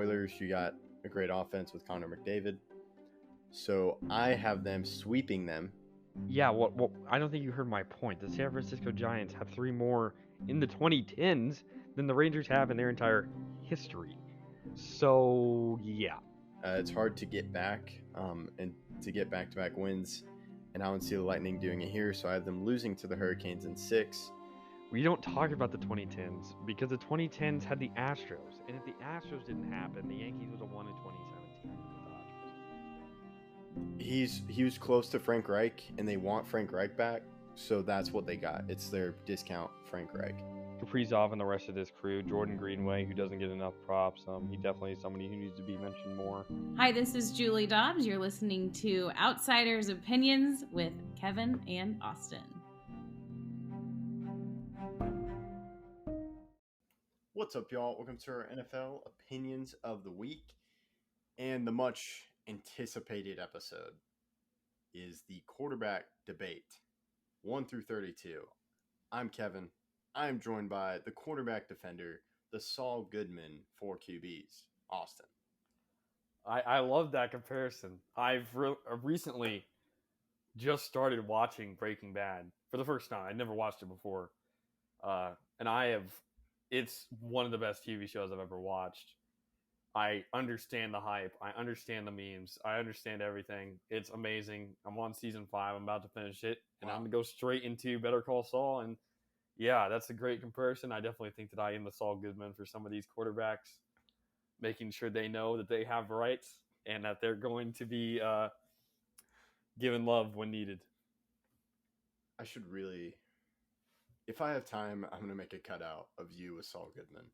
Oilers, you got a great offense with Connor McDavid. So I have them sweeping them. Yeah, well, I don't think you heard my point. The San Francisco Giants have 3 more in the 2010s than the Rangers have in their entire history. So, yeah. It's hard to get back and to get back-to-back wins, and I don't see the Lightning doing it here, so I have them losing to the Hurricanes in 6. We don't talk about the 2010s because the 2010s had the Astros, and if the Astros didn't happen, the Yankees would have won in 2017 with the Dodgers. He was close to Frank Reich, and they want Frank Reich back, so that's what they got. It's their discount Frank Reich. Kaprizov and the rest of this crew, Jordan Greenway, who doesn't get enough props. He definitely is somebody who needs to be mentioned more. Hi, this is Julie Dobbs. You're listening to Outsiders Opinions with Kevin and Austin. What's up, y'all? Welcome to our NFL Opinions of the Week. And the much anticipated episode is the quarterback debate, 1 through 32. I'm Kevin. I am joined by the quarterback defender, the Saul Goodman for QBs, Austin. I love that comparison. I've recently just started watching Breaking Bad for the first time. I'd never watched it before. And it's one of the best TV shows I've ever watched. I understand the hype. I understand the memes. I understand everything. It's amazing. I'm on season 5. I'm about to finish it. And I'm going to go straight into Better Call Saul. And yeah, that's a great comparison. I definitely think that I am the Saul Goodman for some of these quarterbacks, making sure they know that they have rights and that they're going to be given love when needed. I should really, if I have time, I'm going to make a cutout of you with Saul Goodman.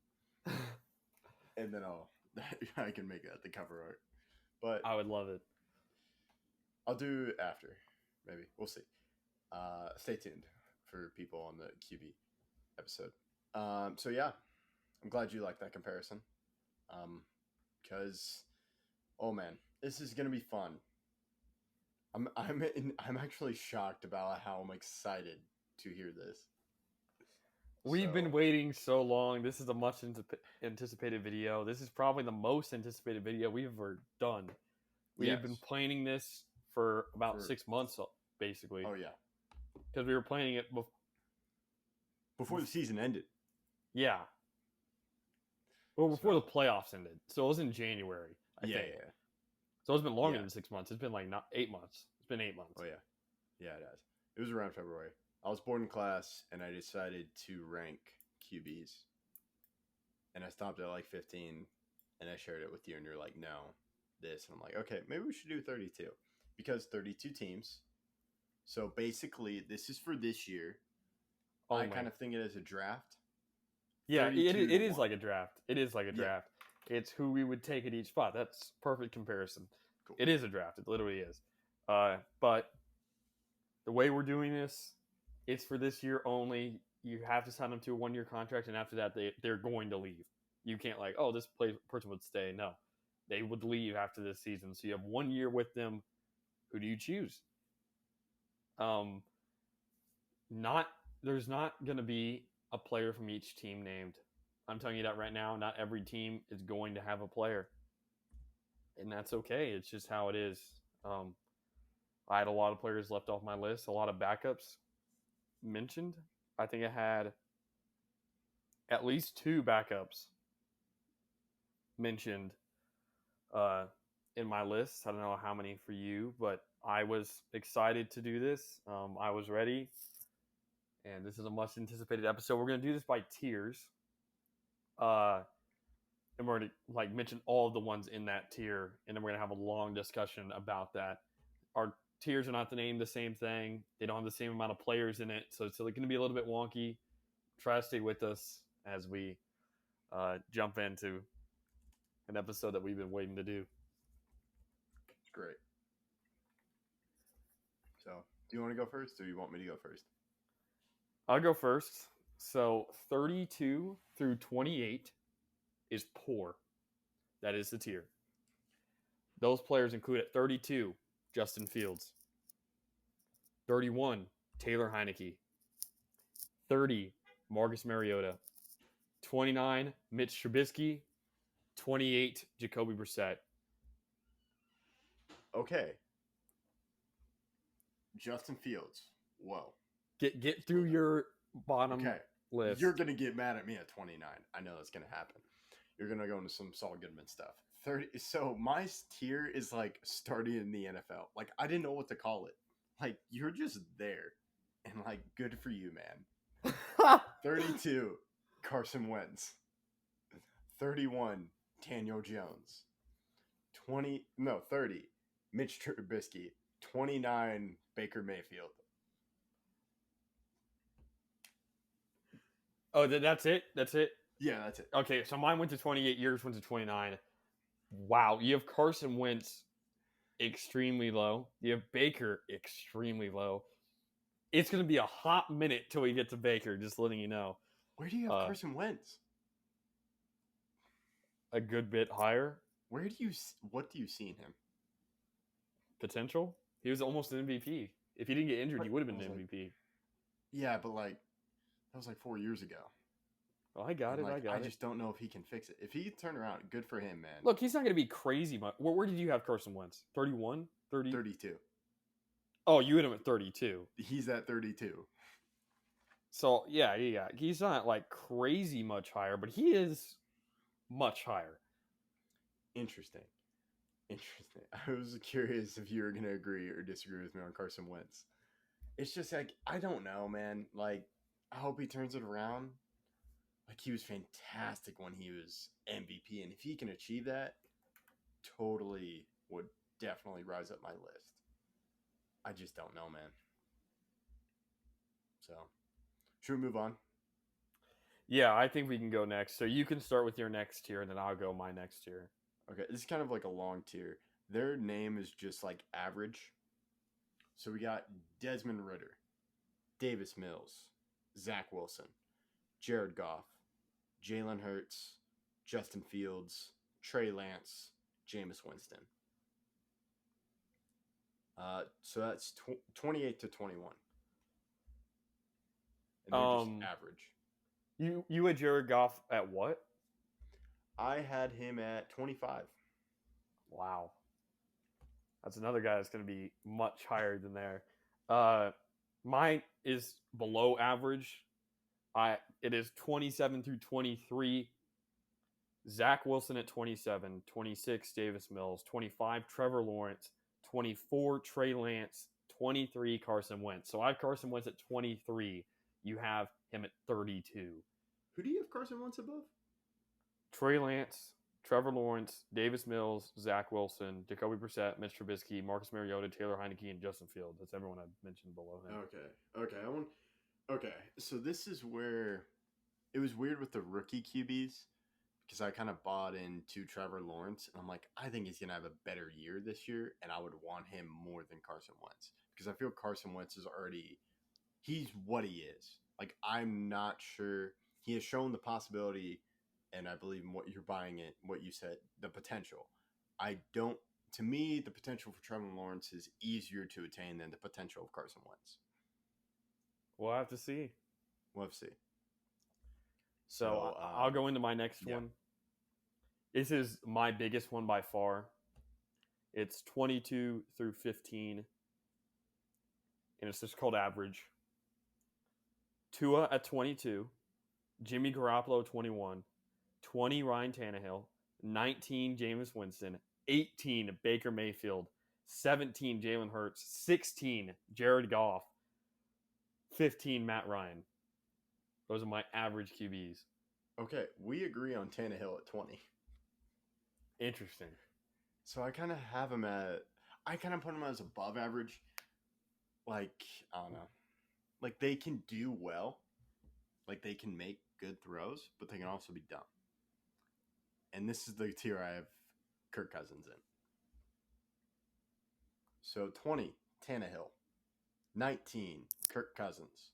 And then I can make that the cover art. But I would love it. I'll do it after. Maybe. We'll see. Stay tuned for people on the QB episode. So yeah, I'm glad you like that comparison. Because, oh man, this is gonna be fun. I'm actually shocked about how I'm excited to hear this. We've been waiting so long. This is a much anticipated video. This is probably the most anticipated video we've ever done. We have been planning this for about 6 months, basically. Oh yeah. Because we were planning it before the season ended. Yeah. Well, before the playoffs ended. So it was in January, I think. Yeah. So it's been longer than 6 months. It's been like 8 months. It's been 8 months. Oh, yeah. Yeah, it has. It was around February. I was bored in class, and I decided to rank QBs. And I stopped at like 15, and I shared it with you, and you're like, no, this. And I'm like, okay, maybe we should do 32. Because 32 teams. So basically, this is for this year. I kind of think it as a draft. Yeah, it is like a draft. It is like a draft. It's who we would take at each spot. That's perfect comparison. Cool. It is a draft. It literally is. But the way we're doing this, it's for this year only. You have to sign them to a 1-year contract, and after that, they're going to leave. You can't this person would stay. No, they would leave after this season. So you have 1 year with them. Who do you choose? There's not going to be a player from each team named. I'm telling you that right now. Not every team is going to have a player. And that's okay. It's just how it is. I had a lot of players left off my list. A lot of backups mentioned. I think I had at least 2 backups mentioned in my list. I don't know how many for you, but I was excited to do this. I was ready. And this is a much anticipated episode. We're going to do this by tiers. And we're going to mention all of the ones in that tier. And then we're going to have a long discussion about that. Our tiers are not to name the same thing. They don't have the same amount of players in it. So it's going to be a little bit wonky. Try to stay with us as we jump into an episode that we've been waiting to do. It's great. So, do you want to go first or you want me to go first? I'll go first. So 32 through 28 is poor. That is the tier. Those players include at 32, Justin Fields. 31, Taylor Heineke. 30, Marcus Mariota. 29, Mitch Trubisky. 28, Jacoby Brissett. Okay. Justin Fields. Whoa. Get through your bottom Okay. list. You're going to get mad at me at 29. I know that's going to happen. You're going to go into some Saul Goodman stuff. 30. So my tier is like starting in the NFL. Like, I didn't know what to call it. Like, you're just there. And like, good for you, man. 32, Carson Wentz. 31, Daniel Jones. 30, Mitch Trubisky. 29, Baker Mayfield. Oh, that's it? That's it? Yeah, that's it. Okay, so mine went to 28, yours went to 29. Wow, you have Carson Wentz extremely low. You have Baker extremely low. It's going to be a hot minute till we get to Baker, just letting you know. Where do you have Carson Wentz? A good bit higher. What do you see in him? Potential? He was almost an MVP. If he didn't get injured, he would have been an MVP. Yeah, but like, that was like 4 years ago. Oh, I got it. Like, I got it. I just don't know if he can fix it. If he can turn around, good for him, man. Look, he's not going to be crazy much. Where did you have Carson Wentz? 31? 30? 32. Oh, you had him at 32. He's at 32. So, yeah. He's not like crazy much higher, but he is much higher. Interesting. I was curious if you were going to agree or disagree with me on Carson Wentz. It's just like, I don't know, man. Like, I hope he turns it around. Like, he was fantastic when he was MVP. And if he can achieve that, totally would definitely rise up my list. I just don't know, man. So, should we move on? Yeah, I think we can go next. So you can start with your next tier, and then I'll go my next tier. Okay, this is kind of like a long tier. Their name is just like average. So we got Desmond Ridder, Davis Mills, Zach Wilson, Jared Goff, Jalen Hurts, Justin Fields, Trey Lance, Jameis Winston. So that's 28 to 21. And they're just average. You had Jared Goff at what? I had him at 25. Wow. That's another guy that's going to be much higher than there. Mine is below average. It is 27 through 23. Zach Wilson at 27. 26, Davis Mills. 25, Trevor Lawrence. 24, Trey Lance. 23, Carson Wentz. So I have Carson Wentz at 23. You have him at 32. Who do you have Carson Wentz above? Trey Lance, Trevor Lawrence, Davis Mills, Zach Wilson, Jacoby Brissett, Mitch Trubisky, Marcus Mariota, Taylor Heineke, and Justin Fields. That's everyone I mentioned below him. Okay. So this is where it was weird with the rookie QBs because I kind of bought into Trevor Lawrence, and I'm like, I think he's gonna have a better year this year, and I would want him more than Carson Wentz because I feel Carson Wentz is he's what he is. Like, I'm not sure. He has shown the possibility, and I believe in what you're buying it, what you said, the potential. To me, the potential for Trevor Lawrence is easier to attain than the potential of Carson Wentz. We'll have to see. We'll have to see. So I'll go into my next one. This is my biggest one by far. It's 22 through 15. And it's just called average. Tua at 22. Jimmy Garoppolo 21. 20, Ryan Tannehill. 19, Jameis Winston. 18, Baker Mayfield. 17, Jalen Hurts. 16, Jared Goff. 15, Matt Ryan. Those are my average QBs. Okay, we agree on Tannehill at 20. Interesting. So I kind of put him as above average. Like, I don't know. Like, they can do well. Like, they can make good throws, but they can also be dumb. And this is the tier I have Kirk Cousins in. So 20, Tannehill. 19, Kirk Cousins.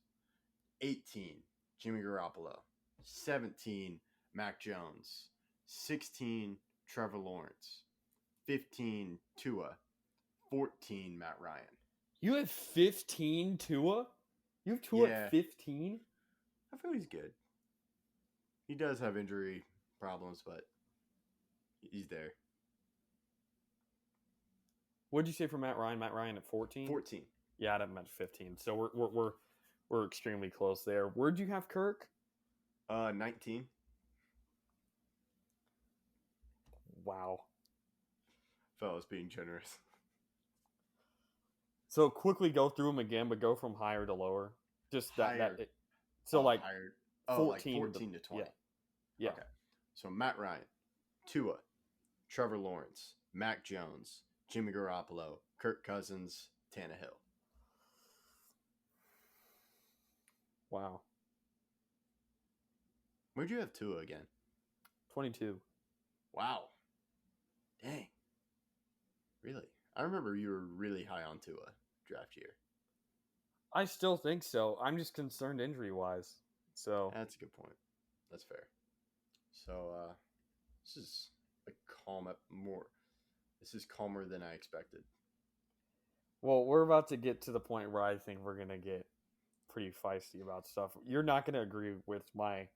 18, Jimmy Garoppolo. 17, Mac Jones. 16, Trevor Lawrence. 15, Tua. 14, Matt Ryan. You have 15 Tua? You have Tua at 15? I feel he's good. He does have injury problems, but He's there. What'd you say for Matt Ryan? Matt Ryan at 14? 14. Yeah, I had him at 15. So we're extremely close there. Where'd you have Kirk? 19. Wow. Fellas being generous. So quickly go through them again, but go from higher to lower. Just Higher. so like higher. 14 like 14 to 20. yeah. Okay. So Matt Ryan, Tua, Trevor Lawrence, Mac Jones, Jimmy Garoppolo, Kirk Cousins, Tannehill. Wow. Where'd you have Tua again? 22. Wow. Dang. Really? I remember you were really high on Tua draft year. I still think so. I'm just concerned injury wise. So That's a good point. That's fair. So this is a This is calmer than I expected. well, we're about to get to the point where I think we're gonna get pretty feisty about stuff. You're not gonna agree with my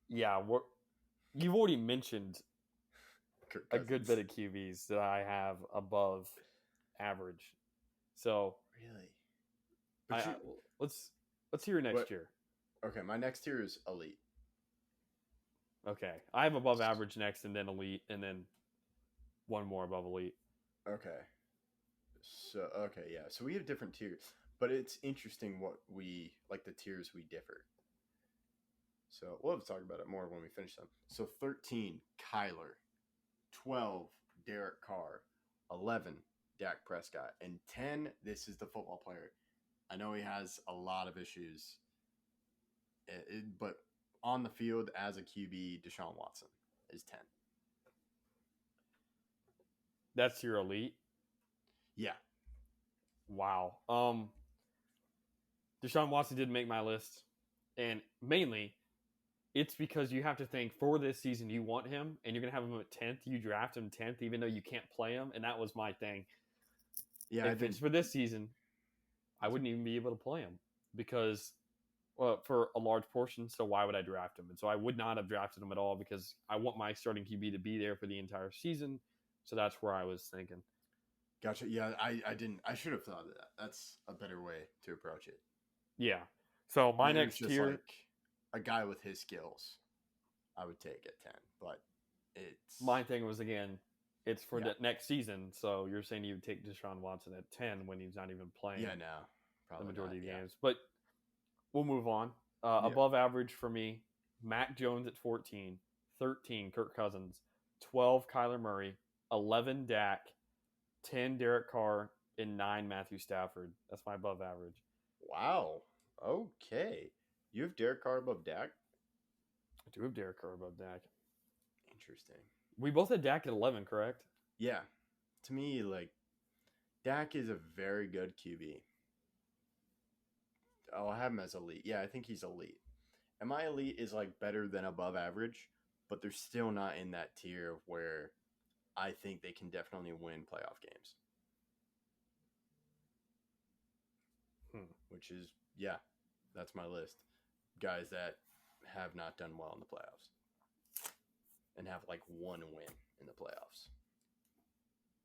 you've already mentioned Kirk a good Cousins. bit of QBs that I have above average. So Really? But let's hear next What- year. okay, my next tier is elite. Okay, I have above average next, and then elite, and then one more above elite. Okay. So so we have different tiers, but it's interesting what we like the tiers we differ. So we'll have to talk about it more when we finish them. So 13, Kyler, 12, Derek Carr, 11, Dak Prescott, and 10, this is the football player. I know he has a lot of issues, but on the field as a QB, Deshaun Watson is 10. That's your elite. Yeah. Wow. Deshaun Watson did make my list, and mainly, it's because you have to think for this season you want him, and you're gonna have him at 10th. You draft him 10th, even though you can't play him, and that was my thing. Yeah, If it's for this season, I wouldn't even be able to play him because, well, for a large portion. So why would I draft him? And so I would not have drafted him at all because I want my starting QB to be there for the entire season. So that's where I was thinking. Gotcha. Yeah, I didn't. I should have thought of that. That's a better way to approach it. Yeah. So my Maybe next it's just tier. like a guy with his skills, I would take at 10. But it's My thing was, again, it's for Yeah. the next season. So you're saying you would take Deshaun Watson at 10 when he's not even playing Yeah, no, the probably majority not, of yeah. games. But we'll move on. Yeah. Above average for me, Mac Jones at 14, 13 Kirk Cousins, 12 Kyler Murray, 11 Dak, 10 Derek Carr, and 9 Matthew Stafford. That's my above average. Wow. Okay. You have Derek Carr above Dak? I do have Derek Carr above Dak. Interesting. We both had Dak at 11, correct? Yeah. To me, like, Dak is a very good QB. I'll have him as elite. Yeah, I think he's elite. And my elite is, like, better than above average, but they're still not in that tier where I think they can definitely win playoff games. Which is, yeah, that's my list. Guys that have not done well in the playoffs and have like one win in the playoffs.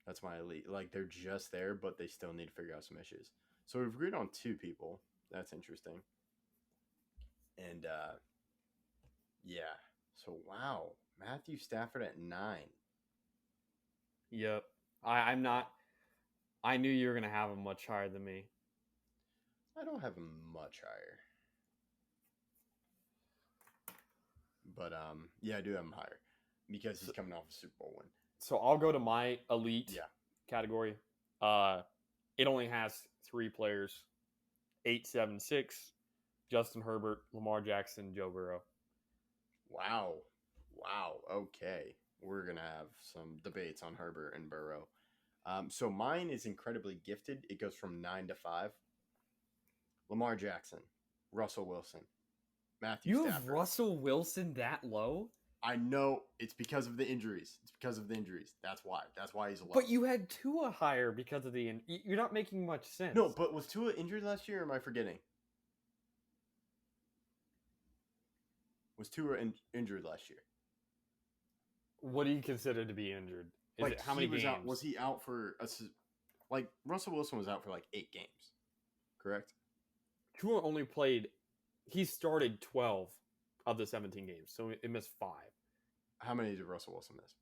That's my elite. Like, they're just there, but they still need to figure out some issues. So we've agreed on 2 people. That's interesting. And yeah. So wow, Matthew Stafford at 9. Yep. I'm not. I knew you were going to have him much higher than me. I don't have him much higher. But yeah, I do have him higher because he's coming off a Super Bowl win. So I'll go to my elite Yeah. category. It only has 3 players: 876, Justin Herbert, Lamar Jackson, Joe Burrow. Wow. Okay. We're going to have some debates on Herbert and Burrow. So mine is incredibly gifted. It goes from 9 to 5. Lamar Jackson, Russell Wilson, Matthew You have Stafford. Russell Wilson that low? I know it's because of the injuries. That's why he's low. But you had Tua higher because of the. You're not making much sense. No, but was Tua injured last year or am I forgetting? Was Tua injured last year? What do you consider to be injured? Is it how many games? Was he out for like Russell Wilson was out for like 8 games, correct? Tua only played. He started 12 of the 17 games, so it missed 5. How many did Russell Wilson miss?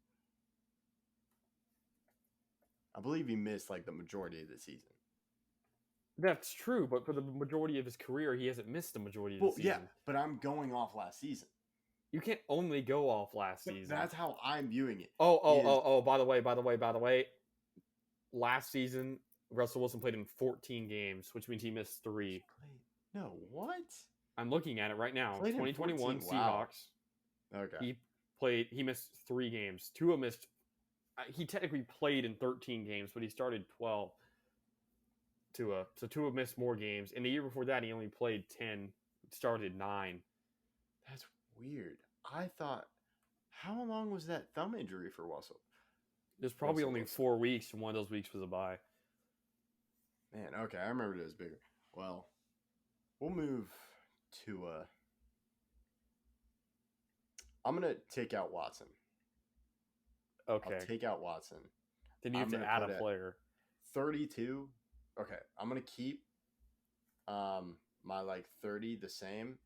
I believe he missed like the majority of the season. That's true, but for the majority of his career, he hasn't missed the majority of the season. Yeah, but I'm going off last season. You can't only go off last season. That's how I'm viewing it. Oh, by the way. Last season, Russell Wilson played in 14 games, which means he missed 3. No, what? I'm looking at it right now. Played in 2021 14, wow. Seahawks. Okay. He missed 3 games. Tua missed. He technically played in 13 games, but he started 12. So Tua missed more games. And the year before that, he only played 10, started 9. That's weird. I thought, how long was that thumb injury for Russell? There's probably Russell only Wilson. 4 weeks, and one of those weeks was a bye. Man, okay, I remember it was bigger. Well, we'll move to I'm gonna take out Watson. Okay. I'll take out Watson. Then you have I'm to gonna add put a it- player. 32. Okay, I'm gonna keep my like 30 the same.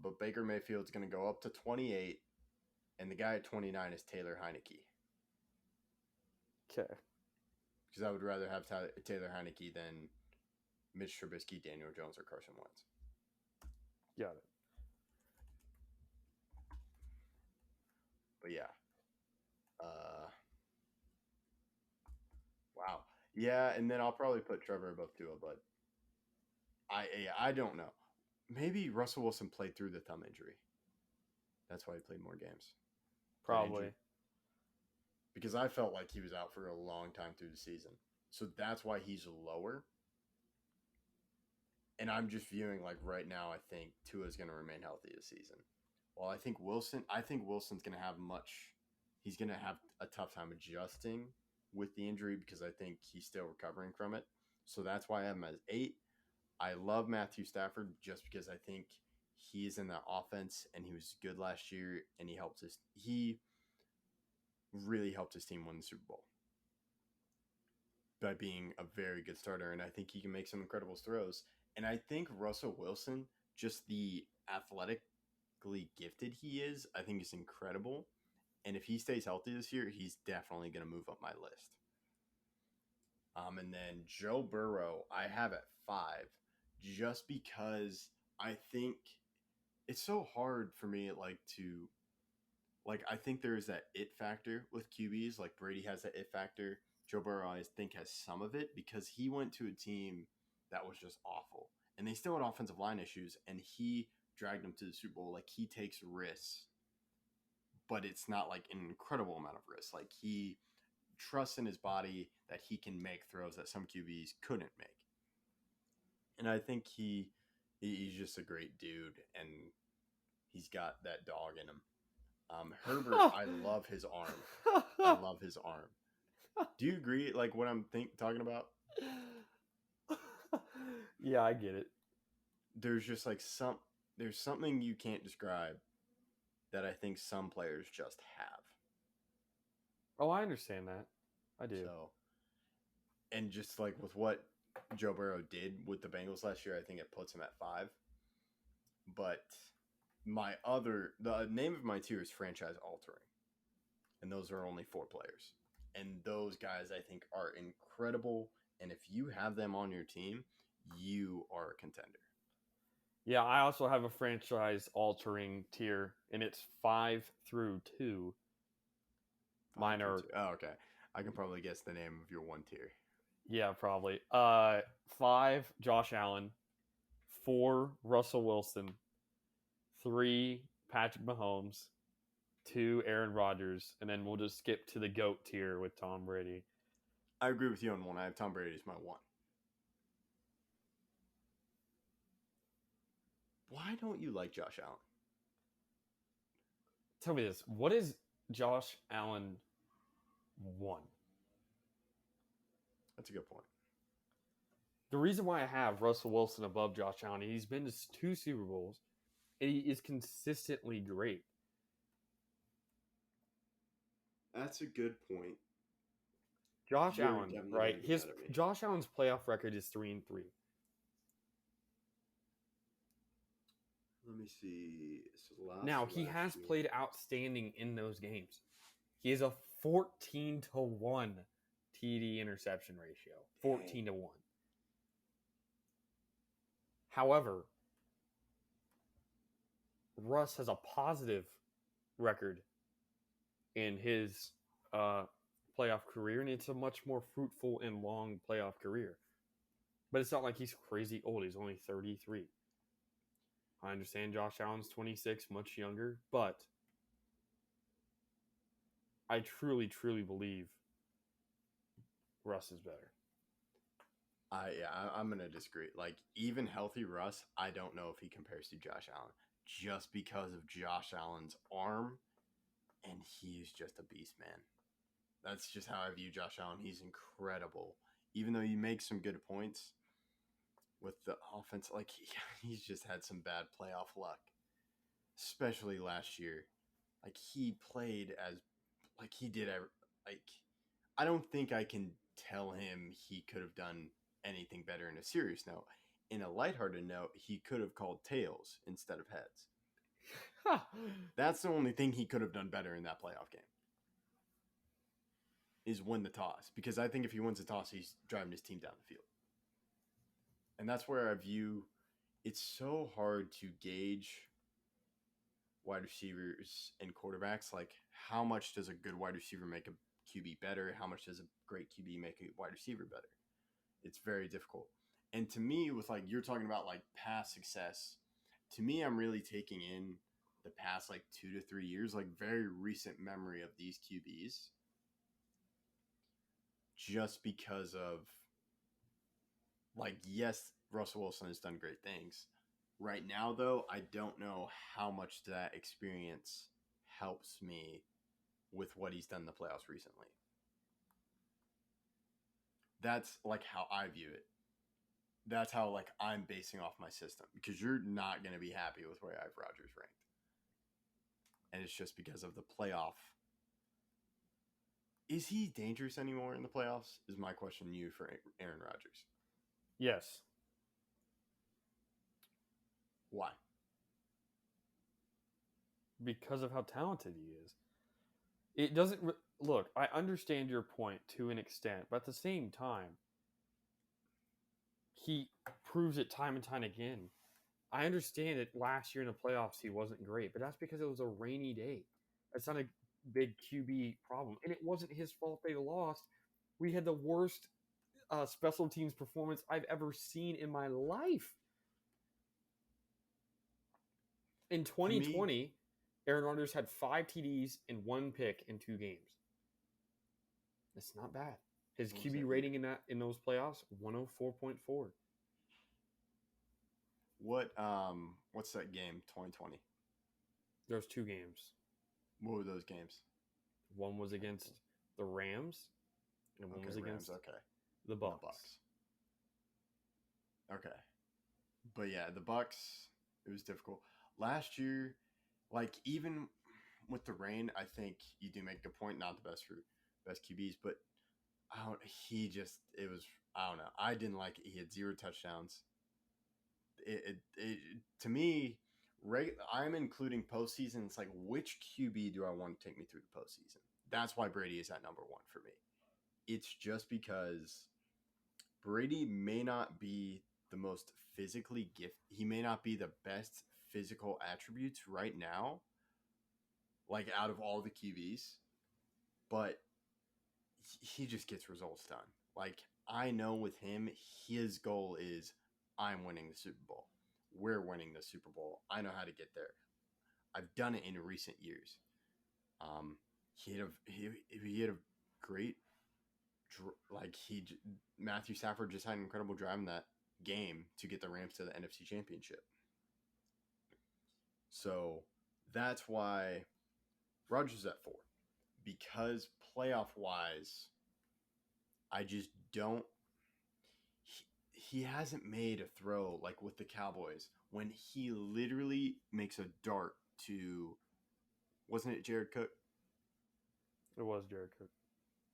But Baker Mayfield's gonna go up to 28, and the guy at 29 is Taylor Heineke. Okay. Because I would rather have Taylor Heineke than Mitch Trubisky, Daniel Jones, or Carson Wentz. Got it. But yeah. Wow. Yeah, and then I'll probably put Trevor above Tua, but I don't know. Maybe Russell Wilson played through the thumb injury. That's why he played more games. Probably. Injured. Because I felt like he was out for a long time through the season. So that's why he's lower. And I'm just viewing like right now, I think Tua's going to remain healthy this season. Well, I think Wilson's going to have he's going to have a tough time adjusting with the injury because I think he's still recovering from it. So that's why I have him as 8. I love Matthew Stafford just because I think he's in that offense and he was good last year and he really helped his team win the Super Bowl by being a very good starter. And I think he can make some incredible throws. And I think Russell Wilson, just the athletically gifted he is, I think is incredible. And if he stays healthy this year, he's definitely going to move up my list. And then Joe Burrow, I have at 5, just because I think it's so hard for me, I think there is that it factor with QBs. Like Brady has that it factor. Joe Burrow, I think, has some of it because he went to a team that was just awful. And they still had offensive line issues, and he dragged them to the Super Bowl. Like, he takes risks, but it's not like an incredible amount of risk. Like, he trusts in his body that he can make throws that some QBs couldn't make. And I think he's just a great dude, and he's got that dog in him. Herbert, I love his arm. I love his arm. Do you agree? Like what I'm talking about? Yeah, I get it. There's just like there's something you can't describe that I think some players just have. Oh, I understand that. I do. So, and just like with what Joe Burrow did with the Bengals last year, I think it puts him at 5. But the name of my tier is franchise altering. And those are only 4 players. And those guys I think are incredible. And if you have them on your team, you are a contender. Yeah, I also have a franchise altering tier, and it's 5 through 2. Mine are. Oh, okay. I can probably guess the name of your 1 tier. Yeah, probably. 5, Josh Allen. 4, Russell Wilson. 3, Patrick Mahomes. 2, Aaron Rodgers. And then we'll just skip to the GOAT tier with Tom Brady. I agree with you on 1. I have Tom Brady as my 1. Why don't you like Josh Allen? Tell me this. What is Josh Allen 1? That's a good point. The reason why I have Russell Wilson above Josh Allen, he's been to 2 Super Bowls, and he is consistently great. That's a good point. Josh You're Allen, definitely right? gonna be His mad at me. Josh Allen's playoff record is 3-3. Let me see. So Now he has played outstanding in those games. He has a 14-1 TD interception ratio. 14-1. However, Russ has a positive record in his playoff career, and it's a much more fruitful and long playoff career. But it's not like he's crazy old. He's only 33. I understand Josh Allen's 26, much younger, but I truly, truly believe Russ is better. I'm gonna disagree. Like, even healthy Russ, I don't know if he compares to Josh Allen, just because of Josh Allen's arm, and he's just a beast, man. That's just how I view Josh Allen. He's incredible. Even though you make some good points with the offense, like he's just had some bad playoff luck, especially last year. Like, he played as like he did. Like, I don't think I can tell him he could have done anything better in a serious note. In a lighthearted note, he could have called tails instead of heads. That's the only thing he could have done better in that playoff game. Is win the toss. Because I think if he wins the toss, he's driving his team down the field. And that's where I view it's so hard to gauge wide receivers and quarterbacks. Like, how much does a good wide receiver make a QB better? How much does a great QB make a wide receiver better? It's very difficult. And to me, with like you're talking about like past success, to me, I'm really taking in the past like 2 to 3 years, like very recent memory of these QBs, just because of like, yes, Russell Wilson has done great things. Right now, though, I don't know how much that experience helps me with what he's done in the playoffs recently. That's like how I view it. That's how like I'm basing off my system, because you're not going to be happy with where I have Rodgers ranked. And it's just because of the playoff. Is he dangerous anymore in the playoffs? Is my question to you for Aaron Rodgers. Yes. Why? Because of how talented he is. It doesn't look, I understand your point to an extent, but at the same time, he proves it time and time again. I understand that last year in the playoffs he wasn't great, but that's because it was a rainy day. That's not a big QB problem. And it wasn't his fault they lost. We had the worst special teams performance I've ever seen in my life. In 2020, Aaron Rodgers had 5 TDs and 1 pick in 2 games. That's not bad. His QB rating in those playoffs, 104.4. What's that game, 2020? There's 2 games. What were those games? One was against the Rams, and one was against the Bucks. Okay. But yeah, the Bucks, it was difficult. Last year, like, even with the rain, I think you do make a good point, not the best QBs, but I don't know. I didn't like it. He had 0 touchdowns. To me, I'm including postseason. It's like, which QB do I want to take me through the postseason? That's why Brady is at number 1 for me. It's just because Brady may not be the most physically gifted. He may not be the best physical attributes right now, like out of all the QBs, but he just gets results done. Like, I know with him, his goal is, I'm winning the Super Bowl. We're winning the Super Bowl. I know how to get there. I've done it in recent years. He had a great, like, Matthew Stafford just had an incredible drive in that game to get the Rams to the NFC Championship. So that's why Rodgers is at 4, because playoff wise, I just don't. He hasn't made a throw like with the Cowboys when he literally makes a dart to, wasn't it Jared Cook? It was Jared Cook.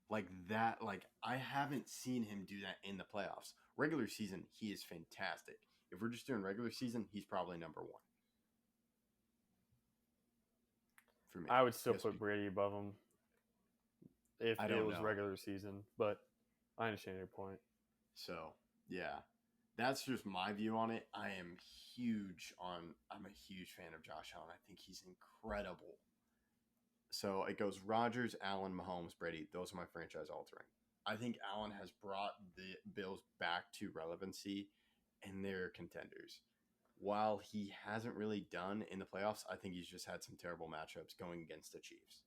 Like that, like I haven't seen him do that in the playoffs. Regular season, he is fantastic. If we're just doing regular season, he's probably number one for me. I would still Yes, put Brady above him if I it don't was know. regular season, but I understand your point. So yeah, that's just my view on it. I'm a huge fan of Josh Allen. I think he's incredible. So it goes Rodgers, Allen, Mahomes, Brady. Those are my franchise altering. I think Allen has brought the Bills back to relevancy, and they're contenders. While he hasn't really done in the playoffs, I think he's just had some terrible matchups going against the Chiefs,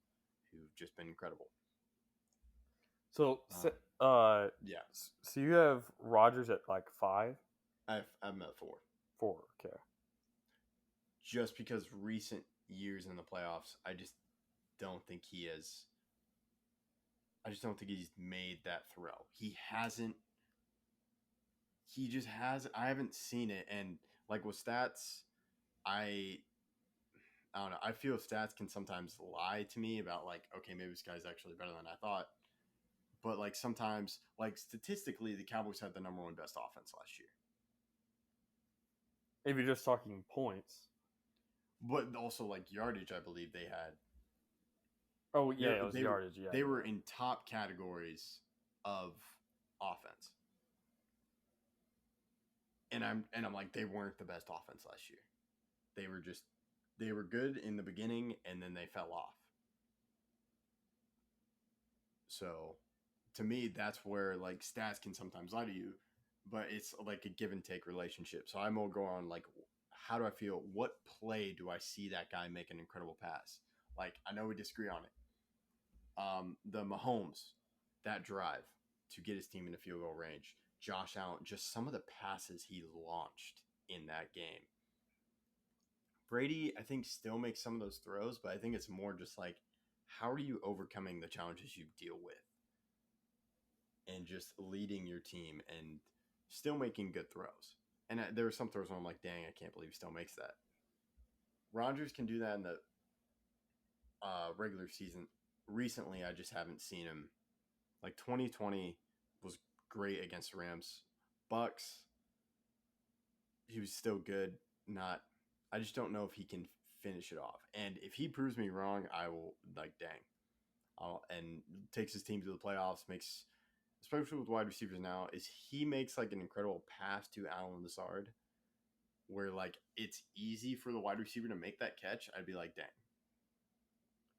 who've just been incredible. So, Yeah, so you have Rodgers at like 5, I'm at 4. 4. Okay. Just because recent years in the playoffs, I just don't think he has. I just don't think he's made that throw. He hasn't. He just has. I haven't seen it, and like with stats, I don't know. I feel stats can sometimes lie to me about like, okay, maybe this guy's actually better than I thought. But like sometimes, like statistically, the Cowboys had the number 1 best offense last year. If you're just talking points. But also like yardage, I believe they had. Oh yeah, it was they yardage. Yeah, they were in top categories of offense, and I'm like they weren't the best offense last year. They were good in the beginning, and then they fell off. So, to me, that's where like stats can sometimes lie to you, but it's like a give and take relationship. So I'm gonna go on like, how do I feel? What play do I see that guy make an incredible pass? Like I know we disagree on it. The Mahomes, that drive to get his team into field goal range. Josh Allen, just some of the passes he launched in that game. Brady, I think, still makes some of those throws, but I think it's more just like, how are you overcoming the challenges you deal with? And just leading your team and still making good throws. And there were some throws where I'm like, dang, I can't believe he still makes that. Rodgers can do that in the regular season. Recently, I just haven't seen him. Like 2020 was great against the Rams. Bucks, he was still good. I just don't know if he can finish it off. And if he proves me wrong, I will like, dang. And takes his team to the playoffs, makes, especially with wide receivers now, is he makes like an incredible pass to Allen Lazard where like it's easy for the wide receiver to make that catch. I'd be like, dang.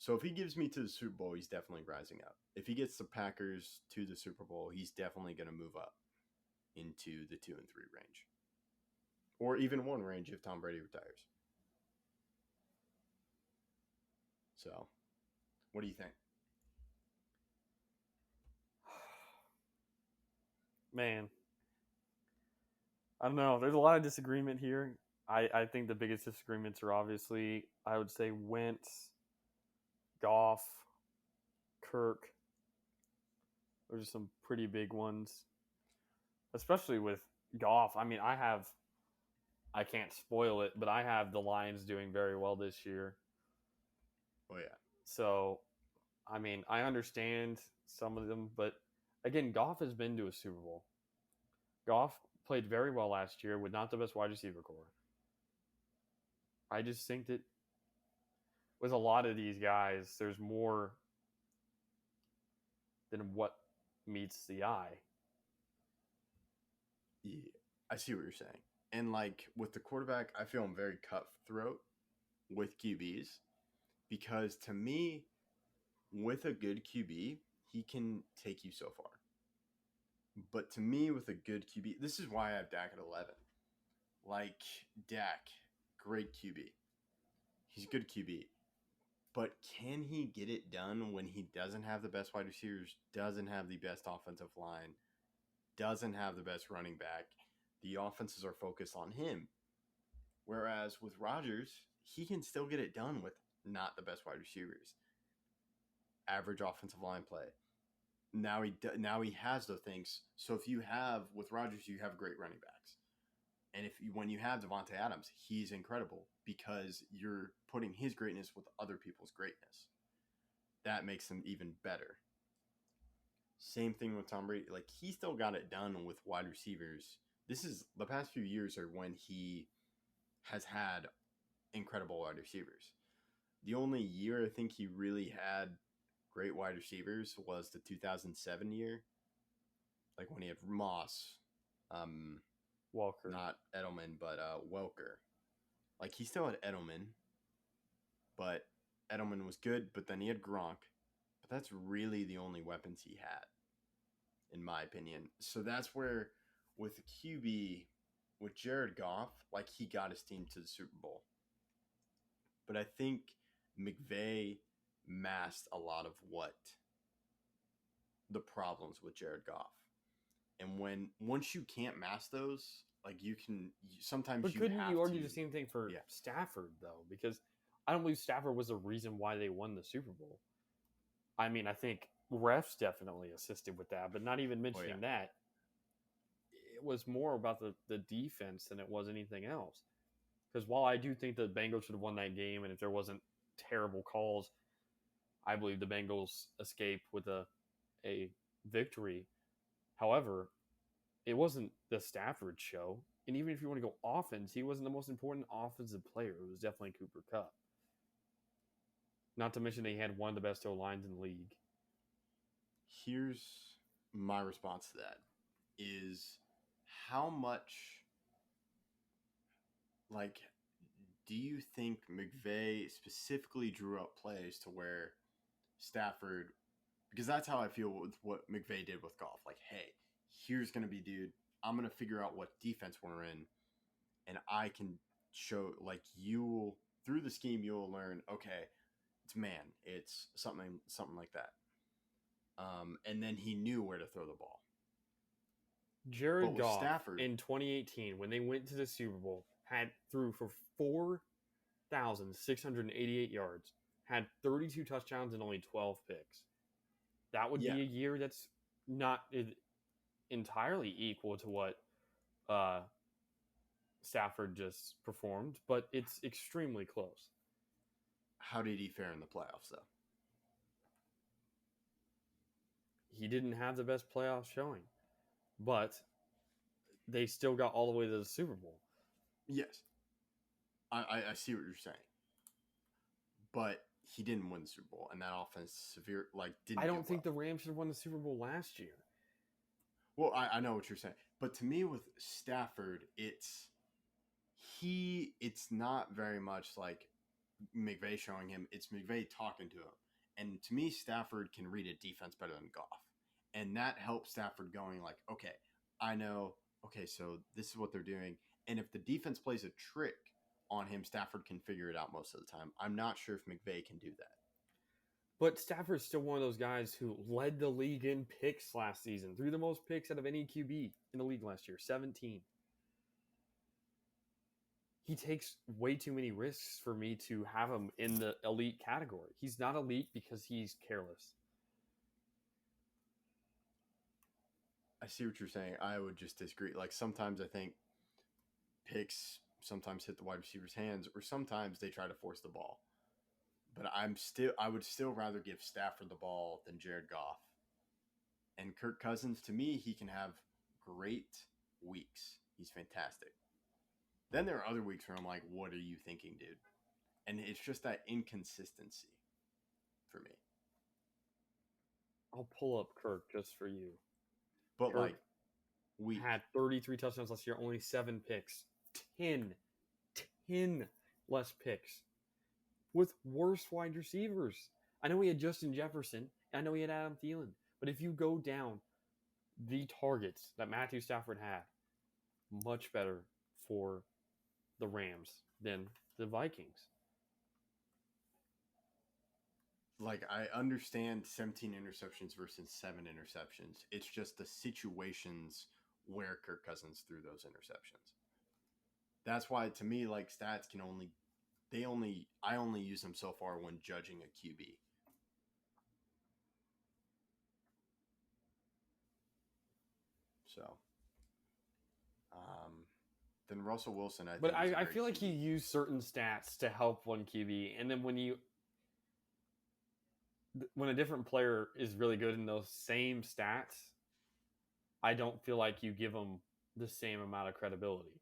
So if he gives me to the Super Bowl, he's definitely rising up. If he gets the Packers to the Super Bowl, he's definitely going to move up into the 2 and 3 range. Or even 1 range if Tom Brady retires. So, what do you think? Man, I don't know. There's a lot of disagreement here. I think the biggest disagreements are obviously, I would say, Wentz, Goff, Kirk. Those are some pretty big ones, especially with Goff. I mean, I can't spoil it, but I have the Lions doing very well this year. Oh, yeah. So, I mean, I understand some of them, but again, Goff has been to a Super Bowl. Goff played very well last year with not the best wide receiver core. I just think that with a lot of these guys, there's more than what meets the eye. Yeah, I see what you're saying. And like with the quarterback, I feel I'm very cutthroat with QBs because to me, with a good QB, he can take you so far. But to me, with a good QB, this is why I have Dak at 11. Like Dak, great QB. He's a good QB. But can he get it done when he doesn't have the best wide receivers, doesn't have the best offensive line, doesn't have the best running back? The offenses are focused on him. Whereas with Rodgers, he can still get it done with not the best wide receivers. Average offensive line play. Now he has those things. So if you have, with Rodgers, you have great running backs. And when you have Devontae Adams, he's incredible because you're putting his greatness with other people's greatness. that makes him even better. Same thing with Tom Brady. Like, he still got it done with wide receivers. This is the past few years are when he has had incredible wide receivers. The only year I think he really had great wide receivers was the 2007 year. Like when he had Moss, Walker. not Edelman, but Welker. Like, he still had Edelman, but Edelman was good, but then he had Gronk. But that's really the only weapons he had, in my opinion. So that's where, with QB, with Jared Goff, like, he got his team to the Super Bowl. But I think McVay masked a lot of what the problems with Jared Goff. And once you can't mask those, like, sometimes But you couldn't have you argue to, the same thing for Yeah. Stafford, though? Because I don't believe Stafford was the reason why they won the Super Bowl. I mean, I think refs definitely assisted with that, but not even mentioning that. It was more about the defense than it was anything else. Because while I do think the Bengals should have won that game, and if there wasn't terrible calls, I believe the Bengals escaped with a victory. However, it wasn't the Stafford show. And even if you want to go offense, he wasn't the most important offensive player. It was definitely Cooper Kupp. Not to mention they had one of the best O-lines in the league. Here's my response to that is how much, like, do you think McVay specifically drew up plays to where Stafford, because that's how I feel with what McVay did with Goff. Like, hey, here's going to be, dude, I'm going to figure out what defense we're in, and I can show, like, through the scheme, you'll learn, okay, it's man, it's something like that. And then he knew where to throw the ball. Jared Goff Stafford, in 2018, when they went to the Super Bowl, threw for 4,688 yards, had 32 touchdowns and only 12 picks. That would be a year that's not entirely equal to what Stafford just performed, but it's extremely close. How did he fare in the playoffs, though? He didn't have the best playoff showing, but they still got all the way to the Super Bowl. Yes. I see what you're saying. But he didn't win the Super Bowl, and that offense didn't. I don't think the Rams should have won the Super Bowl last year. Well, I know what you're saying. But to me, with Stafford, it's not very much like McVay showing him. It's McVay talking to him. And to me, Stafford can read a defense better than Goff. And that helps Stafford going like, okay, I know, okay, so this is what they're doing. And if the defense plays a trick on him, Stafford can figure it out most of the time. I'm not sure if McVay can do that. But Stafford's still one of those guys who led the league in picks last season. Threw the most picks out of any QB in the league last year, 17. He takes way too many risks for me to have him in the elite category. He's not elite because he's careless. I see what you're saying. I would just disagree. Like, sometimes I think picks sometimes hit the wide receiver's hands, or sometimes they try to force the ball. But I would still rather give Stafford the ball than Jared Goff. And Kirk Cousins, to me, he can have great weeks. He's fantastic. Then there are other weeks where I'm like, what are you thinking, dude? And it's just that inconsistency for me. I'll pull up Kirk just for you. But Kirk we had 33 touchdowns last year, only 7 picks. 10 less picks with worse wide receivers. I know he had Justin Jefferson. I know he had Adam Thielen. But if you go down the targets that Matthew Stafford had, much better for the Rams than the Vikings. Like, I understand 17 interceptions versus 7 interceptions. It's just the situations where Kirk Cousins threw those interceptions. That's why, to me, like, stats I only use them so far when judging a QB. So, then Russell Wilson, I feel like you use certain stats to help one QB, and then when you when a different player is really good in those same stats, I don't feel like you give them the same amount of credibility.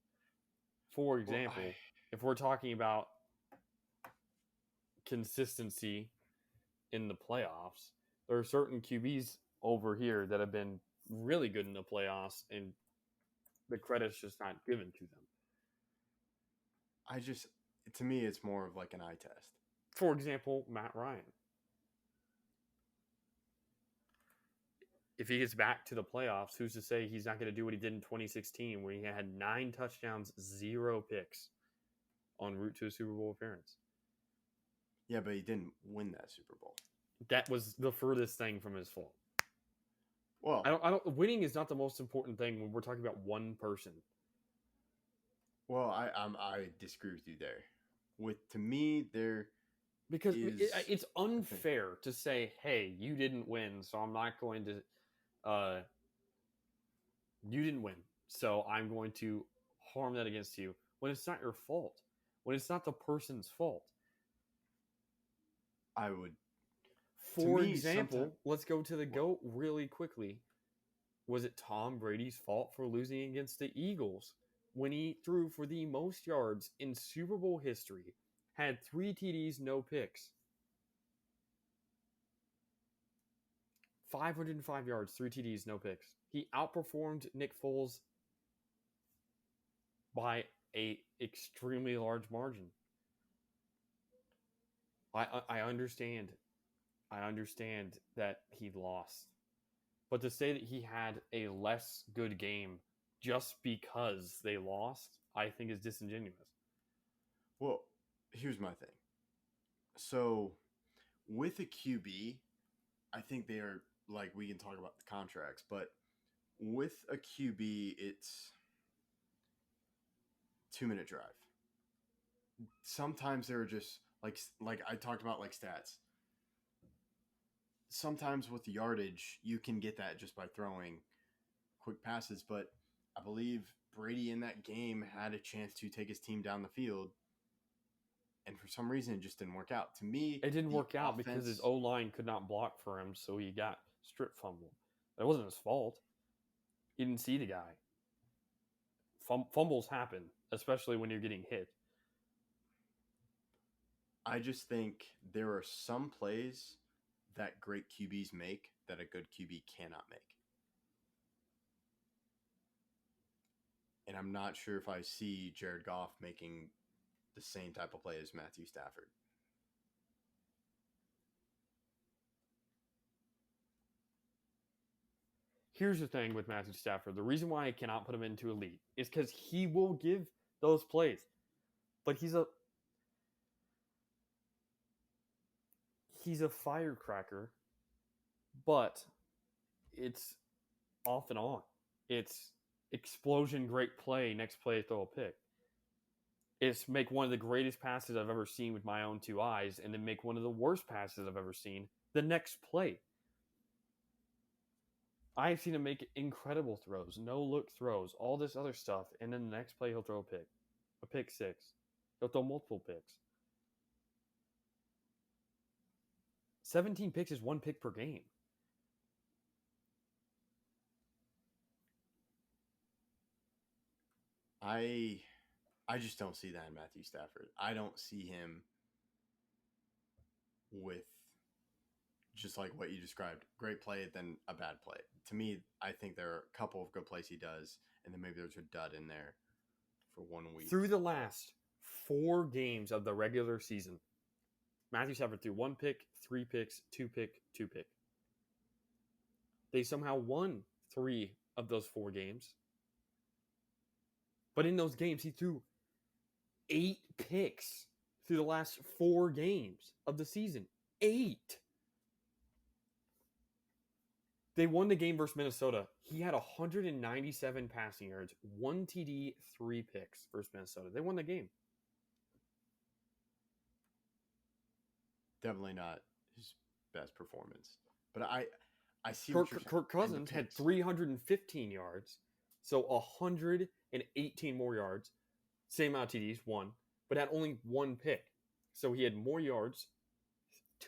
For example, if we're talking about consistency in the playoffs, there are certain QBs over here that have been really good in the playoffs, and the credit's just not given to them. To me, it's more of like an eye test. For example, Matt Ryan. If he gets back to the playoffs, who's to say he's not going to do what he did in 2016, where he had 9 touchdowns, 0 picks en route to a Super Bowl appearance? Yeah, but he didn't win that Super Bowl. That was the furthest thing from his fault. Well, I don't. Winning is not the most important thing when we're talking about one person. Well, I disagree with you there. To me, because is, it's unfair to say, "Hey, you didn't win, so I'm not going to." You didn't win, so I'm going to harm that against you when it's not your fault, when it's not the person's fault. I would. For example, let's go to the GOAT really quickly. Was it Tom Brady's fault for losing against the Eagles when he threw for the most yards in Super Bowl history, had 3 TDs, no picks? 505 yards, 3 TDs, no picks. He outperformed Nick Foles by a extremely large margin. I understand. I understand that he lost. But to say that he had a less good game just because they lost, I think is disingenuous. Well, here's my thing. So, with a QB, I think they are, like, we can talk about the contracts, but with a QB, it's 2-minute drive. Sometimes they're just, like I talked about, like, stats. Sometimes with the yardage, you can get that just by throwing quick passes, but I believe Brady in that game had a chance to take his team down the field, and for some reason it just didn't work out. To me, it didn't work out because his O-line could not block for him, so he got strip fumbled. That wasn't his fault. He didn't see the guy. Fumbles happen, especially when you're getting hit. I just think there are some plays that great QBs make that a good QB cannot make. And I'm not sure if I see Jared Goff making the same type of play as Matthew Stafford. Here's the thing with Matthew Stafford. The reason why I cannot put him into elite is because he will give those plays. But he's a firecracker, but it's off and on. It's explosion, great play, next play, throw a pick. It's make one of the greatest passes I've ever seen with my own 2 eyes, and then make one of the worst passes I've ever seen the next play. I've seen him make incredible throws, no-look throws, all this other stuff, and then the next play he'll throw a pick 6. He'll throw multiple picks. 17 picks is 1 pick per game. I just don't see that in Matthew Stafford. I don't see him with just like what you described, great play, then a bad play. To me, I think there are a couple of good plays he does, and then maybe there's a dud in there for 1 week. Through the last 4 games of the regular season, Matthew Stafford threw 1 pick, 3 picks, 2 pick, 2 pick. They somehow won 3 of those 4 games. But in those games, he threw 8 picks through the last 4 games of the season. 8! They won the game versus Minnesota. He had 197 passing yards, 1 TD, 3 picks versus Minnesota. They won the game. Definitely not his best performance. But I see Kirk Cousins had 315 yards, so 118 more yards. Same amount of TDs, 1, but had only 1 pick. So he had more yards,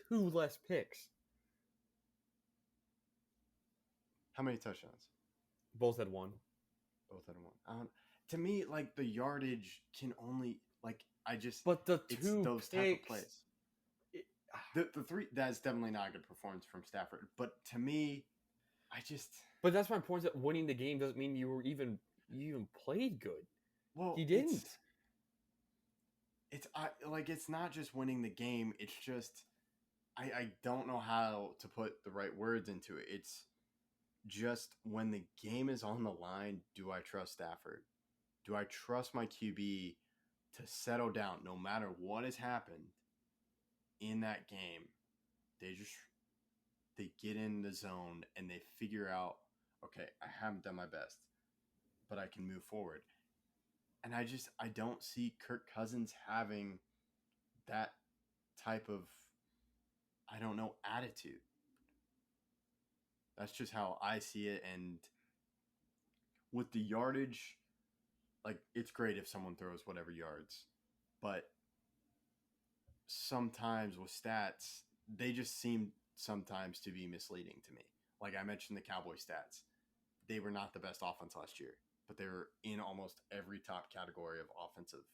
2 less picks. How many touchdowns? Both had one. Both had one. To me, like the yardage can only like I just. But the it's two those picks, type of plays. The three that's definitely not a good performance from Stafford. But to me, I just. But that's my point. That winning the game doesn't mean you even played good. Well, He didn't. It's not just winning the game. It's just I don't know how to put the right words into it. It's just when the game is on the line, do I trust Stafford? Do I trust my QB to settle down no matter what has happened in that game? They get in the zone and they figure out, okay, I haven't done my best, but I can move forward. And I don't see Kirk Cousins having that type of, I don't know, attitude. That's just how I see it. And with the yardage, like, it's great if someone throws whatever yards. But sometimes with stats, they just seem sometimes to be misleading to me. Like I mentioned the Cowboy stats. They were not the best offense last year, but they were in almost every top category of offensive.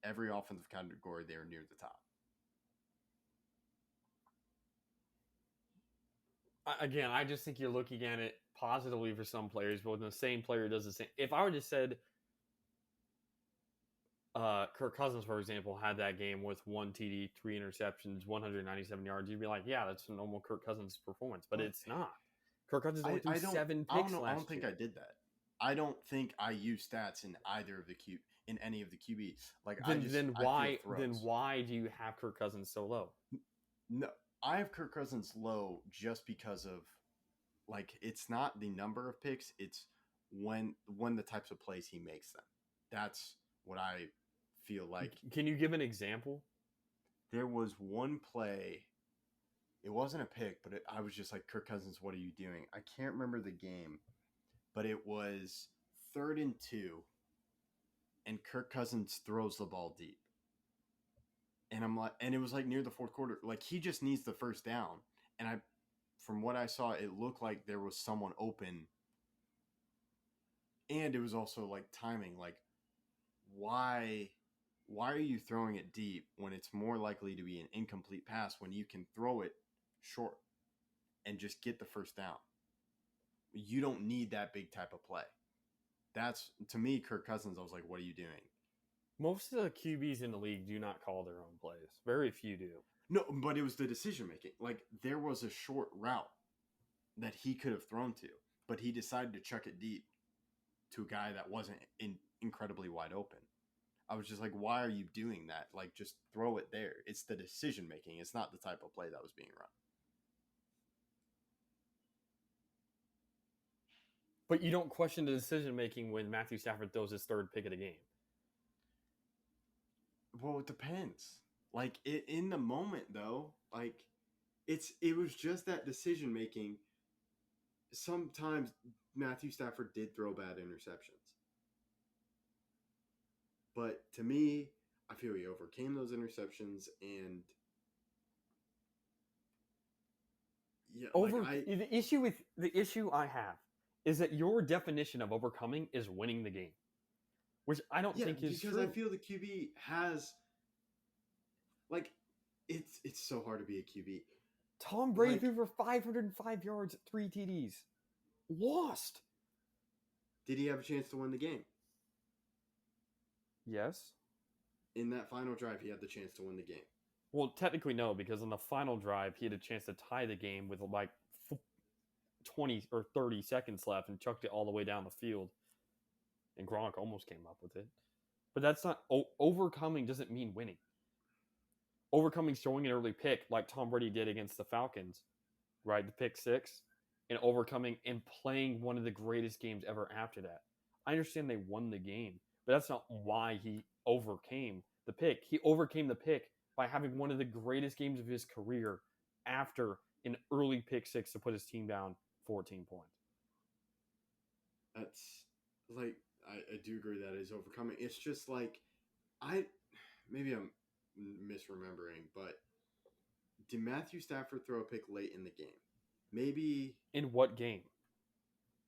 Every offensive category, they were near the top. Again, I just think you're looking at it positively for some players, but when the same player does the same. If I would have said Kirk Cousins, for example, had that game with 1 TD, 3 interceptions, 197 yards, you'd be like, yeah, that's a normal Kirk Cousins performance, but it's not. Kirk Cousins only threw 7 picks last year. I don't think I did that. I don't think I used stats in any of the QBs. Like then why do you have Kirk Cousins so low? No, I have Kirk Cousins low just because of like it's not the number of picks, it's when the types of plays he makes them. That's what I feel like. Can you give an example? There was one play. It wasn't a pick, but I was just like, Kirk Cousins, what are you doing? I can't remember the game, but it was 3rd and 2, and Kirk Cousins throws the ball deep. And I'm like, and it was like near the 4th quarter. Like he just needs the first down. And from what I saw, it looked like there was someone open. And it was also like timing. Like, why are you throwing it deep when it's more likely to be an incomplete pass when you can throw it short and just get the first down? You don't need that big type of play. That's, to me, Kirk Cousins, I was like, what are you doing? Most of the QBs in the league do not call their own plays. Very few do. No, but it was the decision making. Like, there was a short route that he could have thrown to, but he decided to chuck it deep to a guy that wasn't incredibly wide open. I was just like, why are you doing that? Like, just throw it there. It's the decision making. It's not the type of play that was being run. But you don't question the decision making when Matthew Stafford throws his 3rd pick of the game. Well, it depends. Like, in the moment, though, like, it was just that decision making. Sometimes Matthew Stafford did throw bad interceptions. But to me, I feel he overcame those interceptions, and yeah, the issue I have is that your definition of overcoming is winning the game, which I don't think is because true. I feel the QB has like it's so hard to be a QB. Tom Brady threw for 505 yards, 3 TDs, lost. Did he have a chance to win the game? Yes. In that final drive, he had the chance to win the game. Well, technically no, because on the final drive, he had a chance to tie the game with like 20 or 30 seconds left and chucked it all the way down the field. And Gronk almost came up with it. But that's not... overcoming doesn't mean winning. Overcoming throwing an early pick like Tom Brady did against the Falcons, right? The pick 6. And overcoming and playing one of the greatest games ever after that. I understand they won the game, but that's not why he overcame the pick. He overcame the pick by having one of the greatest games of his career after an early pick 6 to put his team down 14 points. That's like, I do agree that is overcoming. It's just like, maybe I'm misremembering, but did Matthew Stafford throw a pick late in the game? Maybe. In what game?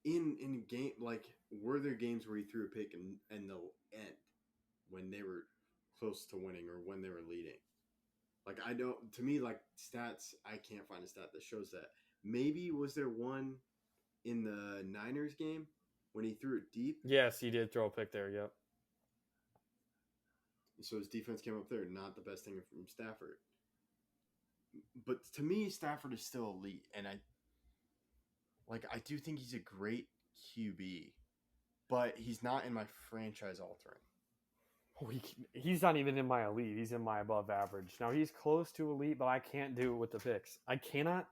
in game, like, were there games where he threw a pick and the end when they were close to winning or when they were leading? Like, I don't. To me, like, stats, I can't find a stat that shows that. Maybe was there one in the Niners game when he threw it deep? Yes, he did throw a pick there. Yep. So his defense came up there. Not the best thing from Stafford. But to me, Stafford is still elite, and I do think he's a great QB, but he's not in my franchise altering. He's not even in my elite. He's in my above average. Now he's close to elite, but I can't do it with the picks. I cannot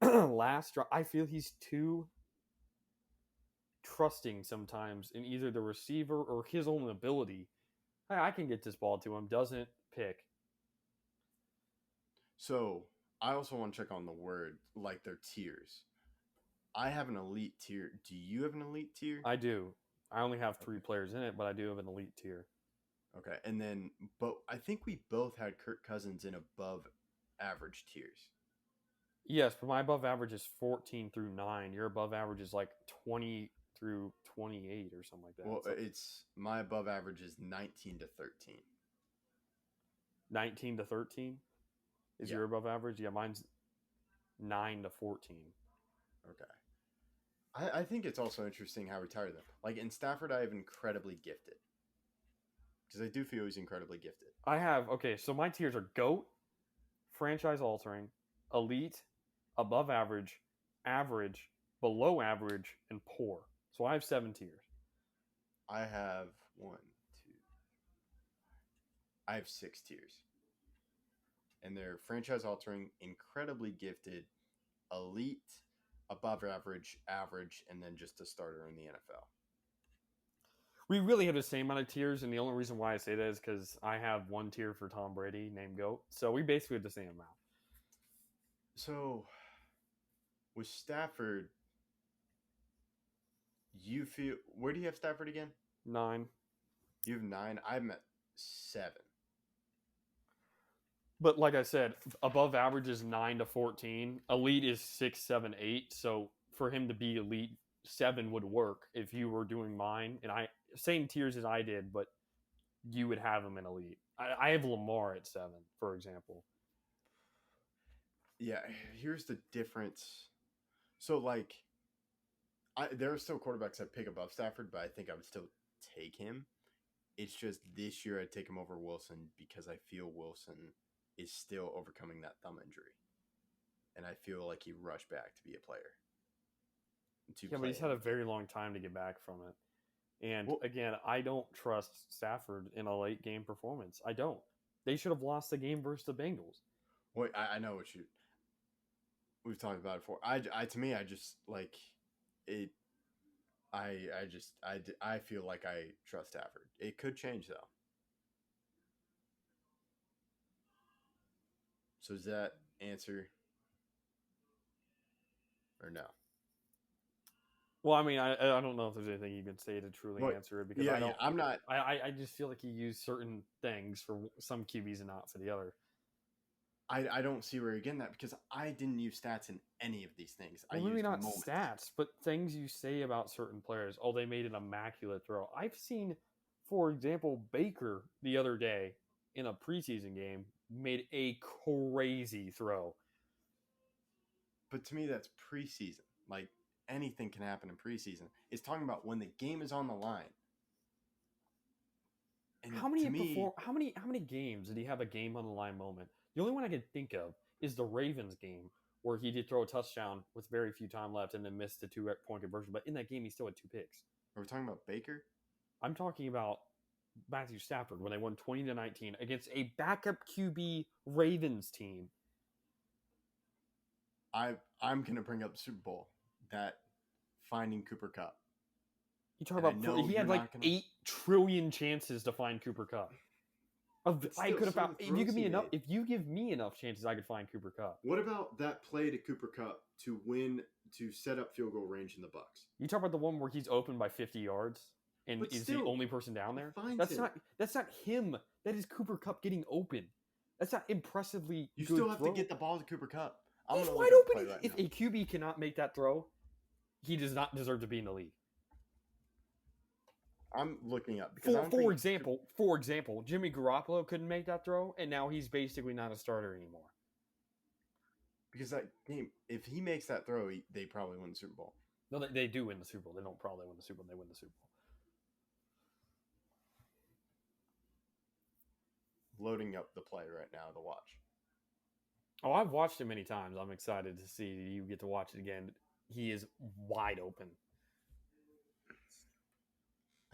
last drive. I feel he's too trusting sometimes in either the receiver or his own ability. Hey, I can get this ball to him. Doesn't pick. So I also want to check on the word, like their tiers. I have an elite tier. Do you have an elite tier? I do. I only have 3 players in it, but I do have an elite tier. Okay, and then, but I think we both had Kirk Cousins in above average tiers. Yes, but my above average is 14 through 9. Your above average is like 20 through 28 or something like that. Well, it's my above average is 19 to 13. 19 to 13 is your above average? Yeah, mine's 9 to 14. Okay. I think it's also interesting how we tire them. Like, in Stafford, I have incredibly gifted. Because I do feel he's incredibly gifted. I have, okay, so my tiers are GOAT, franchise altering, elite, above average, average, below average, and poor. So I have 7 tiers. I have I have 6 tiers. And they're franchise altering, incredibly gifted, elite, above average, average, and then just a starter in the NFL. We really have the same amount of tiers, and the only reason why I say that is because I have 1 tier for Tom Brady named GOAT. So we basically have the same amount. So, with Stafford, you feel... Where do you have Stafford again? 9. You have 9. I'm at 7. But like I said, above average is 9 to 14. Elite is 6, 7, 8. So for him to be elite, 7 would work if you were doing mine. And same tiers as I did, but you would have him in elite. I have Lamar at 7, for example. Yeah, here's the difference. So, like, there are still quarterbacks I'd pick above Stafford, but I think I would still take him. It's just this year I'd take him over Wilson because I feel Wilson is still overcoming that thumb injury. And I feel like he rushed back to be a player. But he's had a very long time to get back from it. And again, I don't trust Stafford in a late game performance. I don't. They should have lost the game versus the Bengals. Wait, I know what we've talked about it before. To me, I just like it. I feel like I trust Stafford. It could change though. So does that answer or no? Well, I mean, I don't know if there's anything you can say to truly answer it because I'm not. I just feel like he used certain things for some QBs and not for the other. I don't see where you're getting that because I didn't use stats in any of these things. Well, maybe not stats, but things you say about certain players. Oh, they made an immaculate throw. I've seen, for example, Baker the other day in a preseason game made a crazy throw. But to me, that's preseason. Like, anything can happen in preseason. It's talking about when the game is on the line. And how many games did he have a game on the line moment? The only one I can think of is the Ravens game where he did throw a touchdown with very few time left and then missed the 2-point conversion. But in that game, he still had 2 picks. Are we talking about Baker? I'm talking about Matthew Stafford when they won 20-19 against a backup QB Ravens team. I'm going to bring up the Super Bowl. That finding Cooper Kupp. You talk about he had like 8 trillion chances to find Cooper Kupp. I could have found if you give me enough chances, I could find Cooper Kupp. What about that play to Cooper Kupp to set up field goal range in the Bucs? You talk about the one where he's open by 50 yards and is the only person down there. That's not him. That is Cooper Kupp getting open. That's not impressively. You still have to get the ball to Cooper Kupp. He's wide open. If a QB cannot make that throw, he does not deserve to be in the league. I'm looking up because I don't For think- example, Jimmy Garoppolo couldn't make that throw, and now he's basically not a starter anymore. because that game, if he makes that throw, they probably win the Super Bowl. No, they do win the Super Bowl. They don't probably win the Super Bowl. They win the Super Bowl. Loading up the play right now to watch. Oh, I've watched it many times. I'm excited to see you get to watch it again. He is wide open.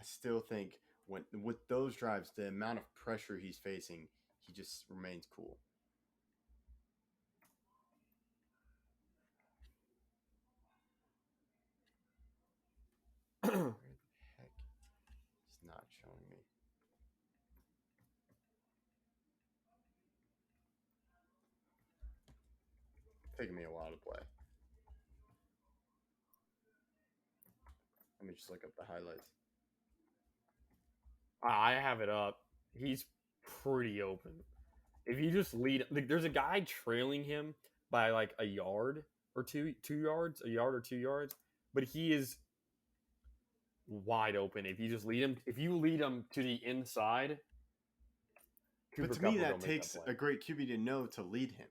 I still think with those drives, the amount of pressure he's facing, he just remains cool. Where the heck? It's not showing me. Taking me a while to play. Let me just look up the highlights. I have it up. He's pretty open. If you just lead, like, there's a guy trailing him by like a yard or 2 yards, a yard or 2 yards, but he is wide open. If you just lead him, if you lead him to the inside, But to Kupp me, will go that make takes play. a great QB to know to lead him.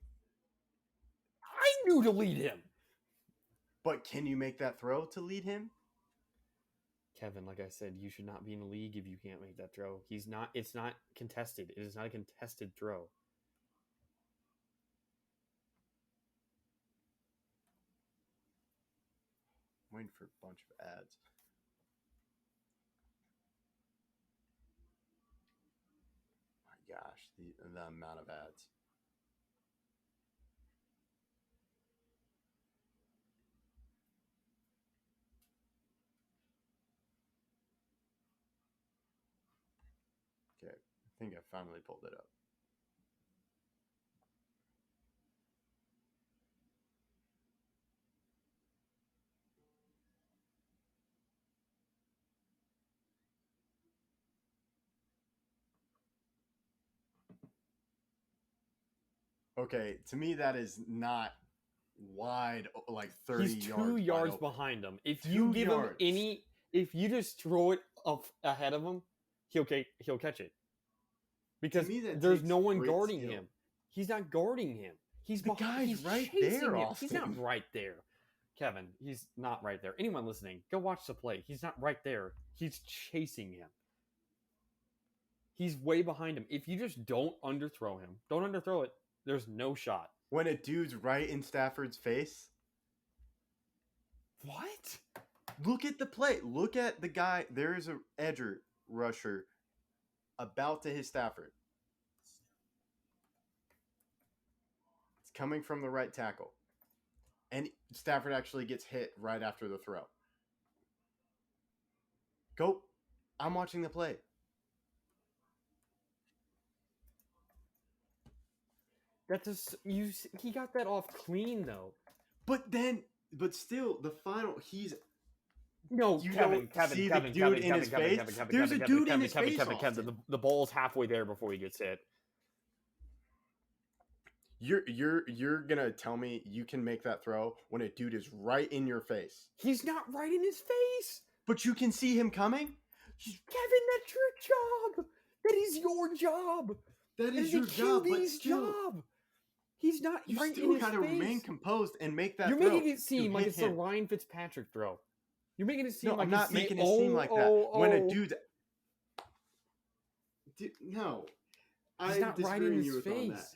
I knew to lead him. But can you make that throw to lead him? Kevin, like I said, you should not be in the league if you can't make that throw. He's not. It's not contested. It is not a contested throw. I'm waiting for a bunch of ads. My gosh, the amount of ads. Okay, I think I finally pulled it up. Okay, to me that is not wide, like 30 He's yards. 2 wide yards open. behind him. If you 2 give yards. him if you just throw it up ahead of him, he'll catch it. Because me, that there's takes no one great guarding skill. him. He's not guarding him. He's The guy's he's right chasing there, him. He's not Austin. right there. Kevin, he's not right there. Anyone listening, go watch the play. He's not right there. He's chasing him. He's way behind him. If you just don't underthrow him, don't underthrow it, there's no shot. When a dude's right in Stafford's face, What? look at the play. Look at the guy. There is a edger rusher about to hit Stafford. It's coming from the right tackle. And Stafford actually gets hit right after the throw. Go. I'm watching the play. He got that off clean though. But still, the final, he's No, You Kevin, don't see the dude in his face? There's a dude in his face, Austin. The ball's halfway there before he gets hit. You're gonna tell me you can make that throw when a dude is right in your face, He's not right in his face. but you can see him coming. Kevin, that's your job. That is your job. That That is is your the job, but QB's still, job. He's not you right still in his gotta face. remain composed and make that You're throw. making it seem to like hit it's the him. Ryan Fitzpatrick throw. You're making it seem No, like I'm not it's making the, it seem like that. oh, When a oh. dude's no, He's I not right disagree in with you his with all that. face.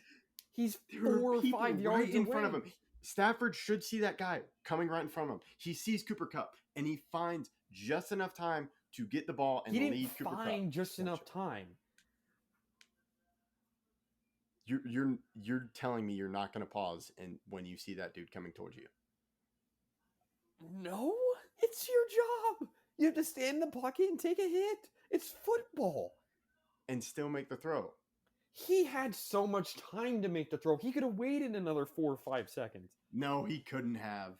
He's There are 4 or people 5 yards right in away. front of him. Stafford should see that guy coming right in front of him. He sees Cooper Kupp, and he finds just enough time to get the ball and He didn't lead Cooper Kupp. find just Gotcha. enough time. You're telling me you're not going to pause and when you see that dude coming towards you. No, it's your job. You have to stand in the pocket and take a hit. It's football. And still make the throw. He had so much time to make the throw. He could have waited another 4 or 5 seconds. No, he couldn't have.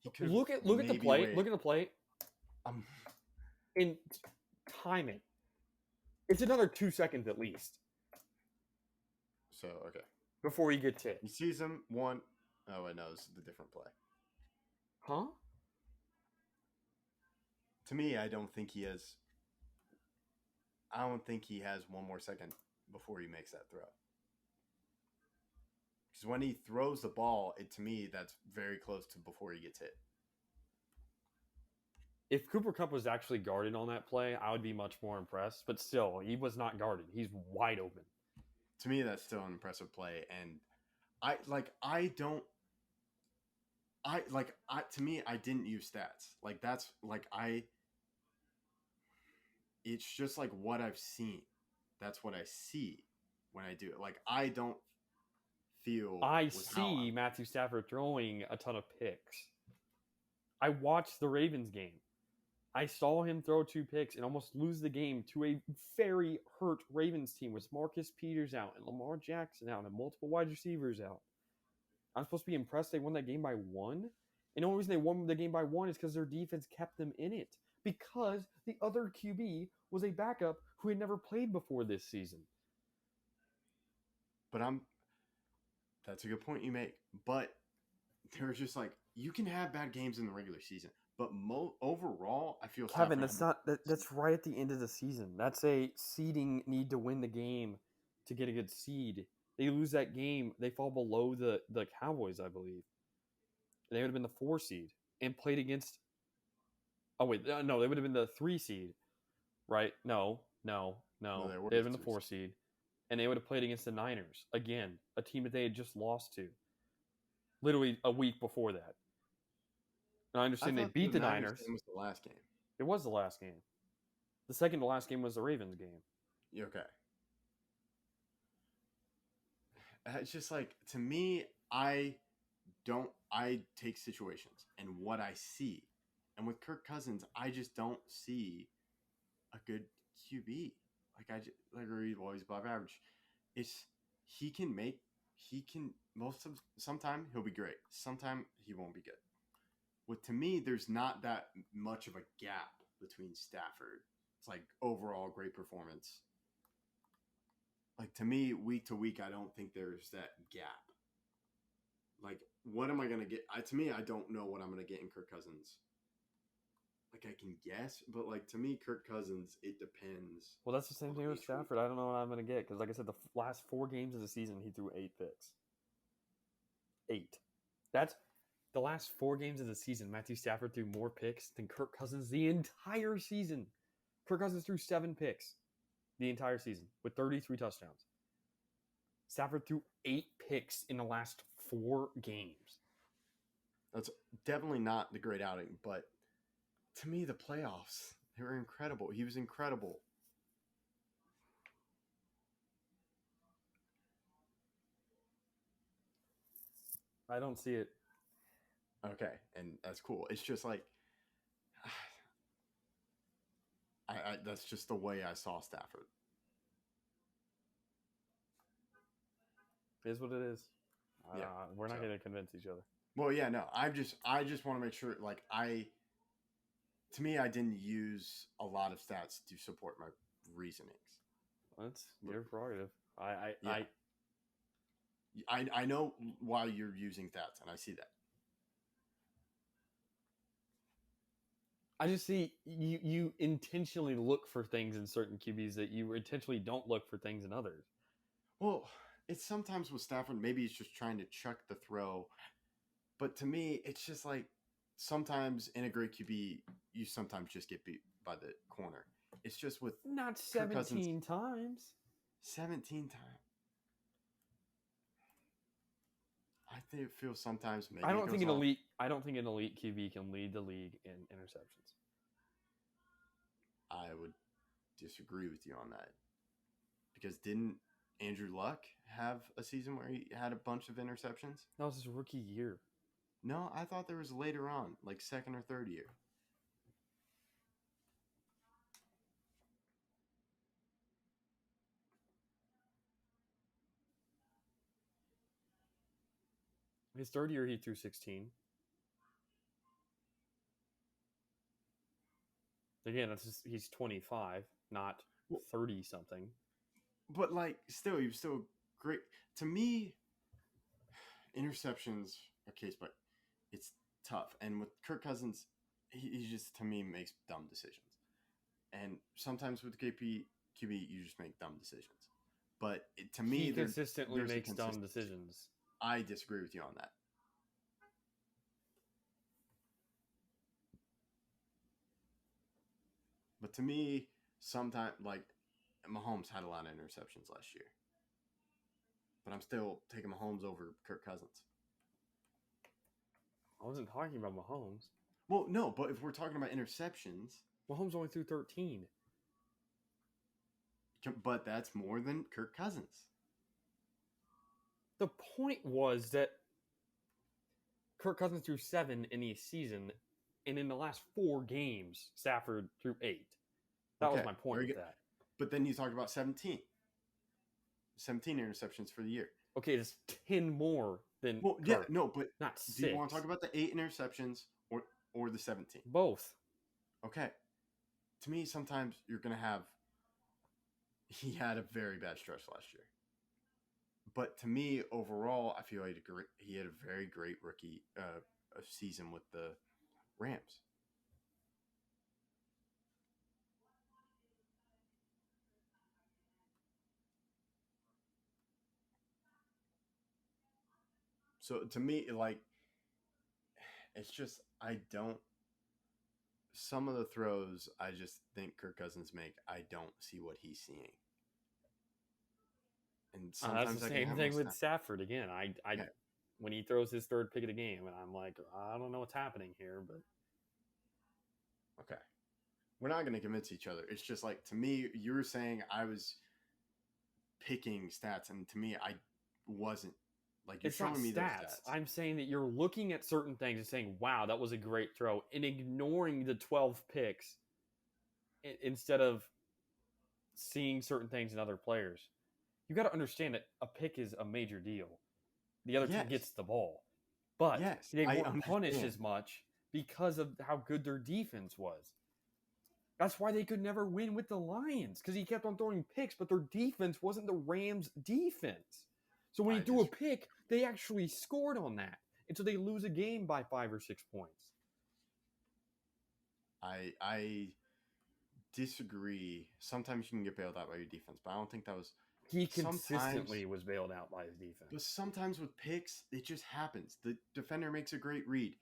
He could've Look at the maybe play. waited. Look at the play Um, and time it. It's another 2 seconds at least so okay, before he gets hit. he sees him one. Oh wait, no, this is the different play. Huh? To me, I don't think he has. I don't think he has one more second before he makes that throw. Because when he throws the ball, to me, that's very close to before he gets hit. If Cooper Kupp was actually guarded on that play, I would be much more impressed. But still, he was not guarded. He's wide open. To me, that's still an impressive play, and to me, I didn't use stats. It's just like what I've seen. That's what I see when I do it. Like, I don't feel. I see Matthew Stafford throwing a ton of picks. I watched the Ravens game. I saw him throw 2 picks and almost lose the game to a very hurt Ravens team with Marcus Peters out and Lamar Jackson out and multiple wide receivers out. I'm supposed to be impressed they won that game by 1. And the only reason they won the game by 1 is because their defense kept them in it. Because the other QB was a backup who had never played before this season. But that's a good point you make. But there's just like, you can have bad games in the regular season. But overall, I feel Kevin, that's right at the end of the season. That's a seeding need to win the game to get a good seed. They lose that game, they fall below the Cowboys, I believe. They would have been the 4 seed and played against. Oh wait, no, they would have been the 3 seed, right? No. They'd have been the 4 seed, and they would have played against the Niners again, a team that they had just lost to, literally a week before that. And I understand they beat the Niners. It was the last game. It was the last game. The second to last game was the Ravens game. Okay. It's just like, to me, I take situations and what I see. And with Kirk Cousins, I just don't see a good QB. He's above average. Sometime he'll be great. Sometime he won't be good. To me, there's not that much of a gap between Stafford. It's like overall great performance. Like, to me, week to week, I don't think there's that gap. Like, what am I going to get? To me, I don't know what I'm going to get in Kirk Cousins. Like, I can guess, but like, to me, Kirk Cousins, it depends. Well, that's the same thing with Stafford. I don't know what I'm going to get because, like I said, the last 4 games of the season, he threw 8 picks. 8. That's the last 4 games of the season. Matthew Stafford threw more picks than Kirk Cousins the entire season. Kirk Cousins threw 7 picks the entire season with 33 touchdowns. Stafford threw 8 picks in the last 4 games. That's definitely not the great outing, but to me, the playoffs, they were incredible. He was incredible. I don't see it. Okay, and that's cool. It's just like, that's just the way I saw Stafford. It is what it is. Yeah, we're not going to convince each other. Well, yeah, no. I just want to make sure, like, to me, I didn't use a lot of stats to support my reasonings. That's your prerogative. I know why you're using stats, and I see that. I just see you intentionally look for things in certain QBs that you intentionally don't look for things in others. Well, it's sometimes with Stafford, maybe he's just trying to chuck the throw. But to me, it's just like, sometimes in a great QB, you sometimes just get beat by the corner. It's just with not 17 times. 17 times. I think it feels sometimes maybe. I don't think an elite QB can lead the league in interceptions. I would disagree with you on that. Because didn't Andrew Luck have a season where he had a bunch of interceptions? That was his rookie year. No, I thought there was later on, like second or third year. His third year, he threw 16. Again, he's 25, not 30-something. But, like, still, he was still great. To me, interceptions are case, but it's tough. And with Kirk Cousins, he just to me makes dumb decisions. And sometimes with QB, you just make dumb decisions. But to me, He consistently there's a makes dumb consistency. decisions. I disagree with you on that. But to me, sometimes like Mahomes had a lot of interceptions last year. But I'm still taking Mahomes over Kirk Cousins. I wasn't talking about Mahomes. Well, no, but if we're talking about interceptions, Mahomes only threw 13. but that's more than Kirk Cousins. The point was that Kirk Cousins threw 7 in the season, and in the last 4 games, Stafford threw 8. That was Okay, my point very with good. that. But then you talked about 17. 17 interceptions for the year. Okay, it's 10 more than Well, yeah, Kirk, no, but not 6. do you want to talk about the 8 interceptions or the 17? Both? Okay. To me, sometimes you're going to have. He had a very bad stretch last year. But to me, overall, I feel like he had a very great rookie season with the Rams. So to me, like, it's just, I don't. Some of the throws I just think Kirk Cousins make, I don't see what he's seeing. And sometimes That's the I can same have thing my with snap- Stafford again. I Yeah. when he throws his 3rd pick of the game, and I'm like, I don't know what's happening here, but Okay. We're not going to convince each other. It's just like, to me, you were saying I was picking stats, and to me, I wasn't. Like, you're it's not showing me those stats. stats. I'm saying that you're looking at certain things and saying, "Wow, that was a great throw," and ignoring the 12 picks instead of seeing certain things in other players. You got to understand that a pick is a major deal. The other team Yes. gets the ball, but Yes, they I weren't punished understand. as much because of how good their defense was. That's why they could never win with the Lions, because he kept on throwing picks, but their defense wasn't the Rams' defense. So when he I threw a just- pick, they actually scored on that. And so they lose a game by 5 or 6 points. I disagree. Sometimes you can get bailed out by your defense, but I don't think that was. He Sometimes- consistently was bailed out by his defense. But sometimes with picks, it just happens. The defender makes a great read,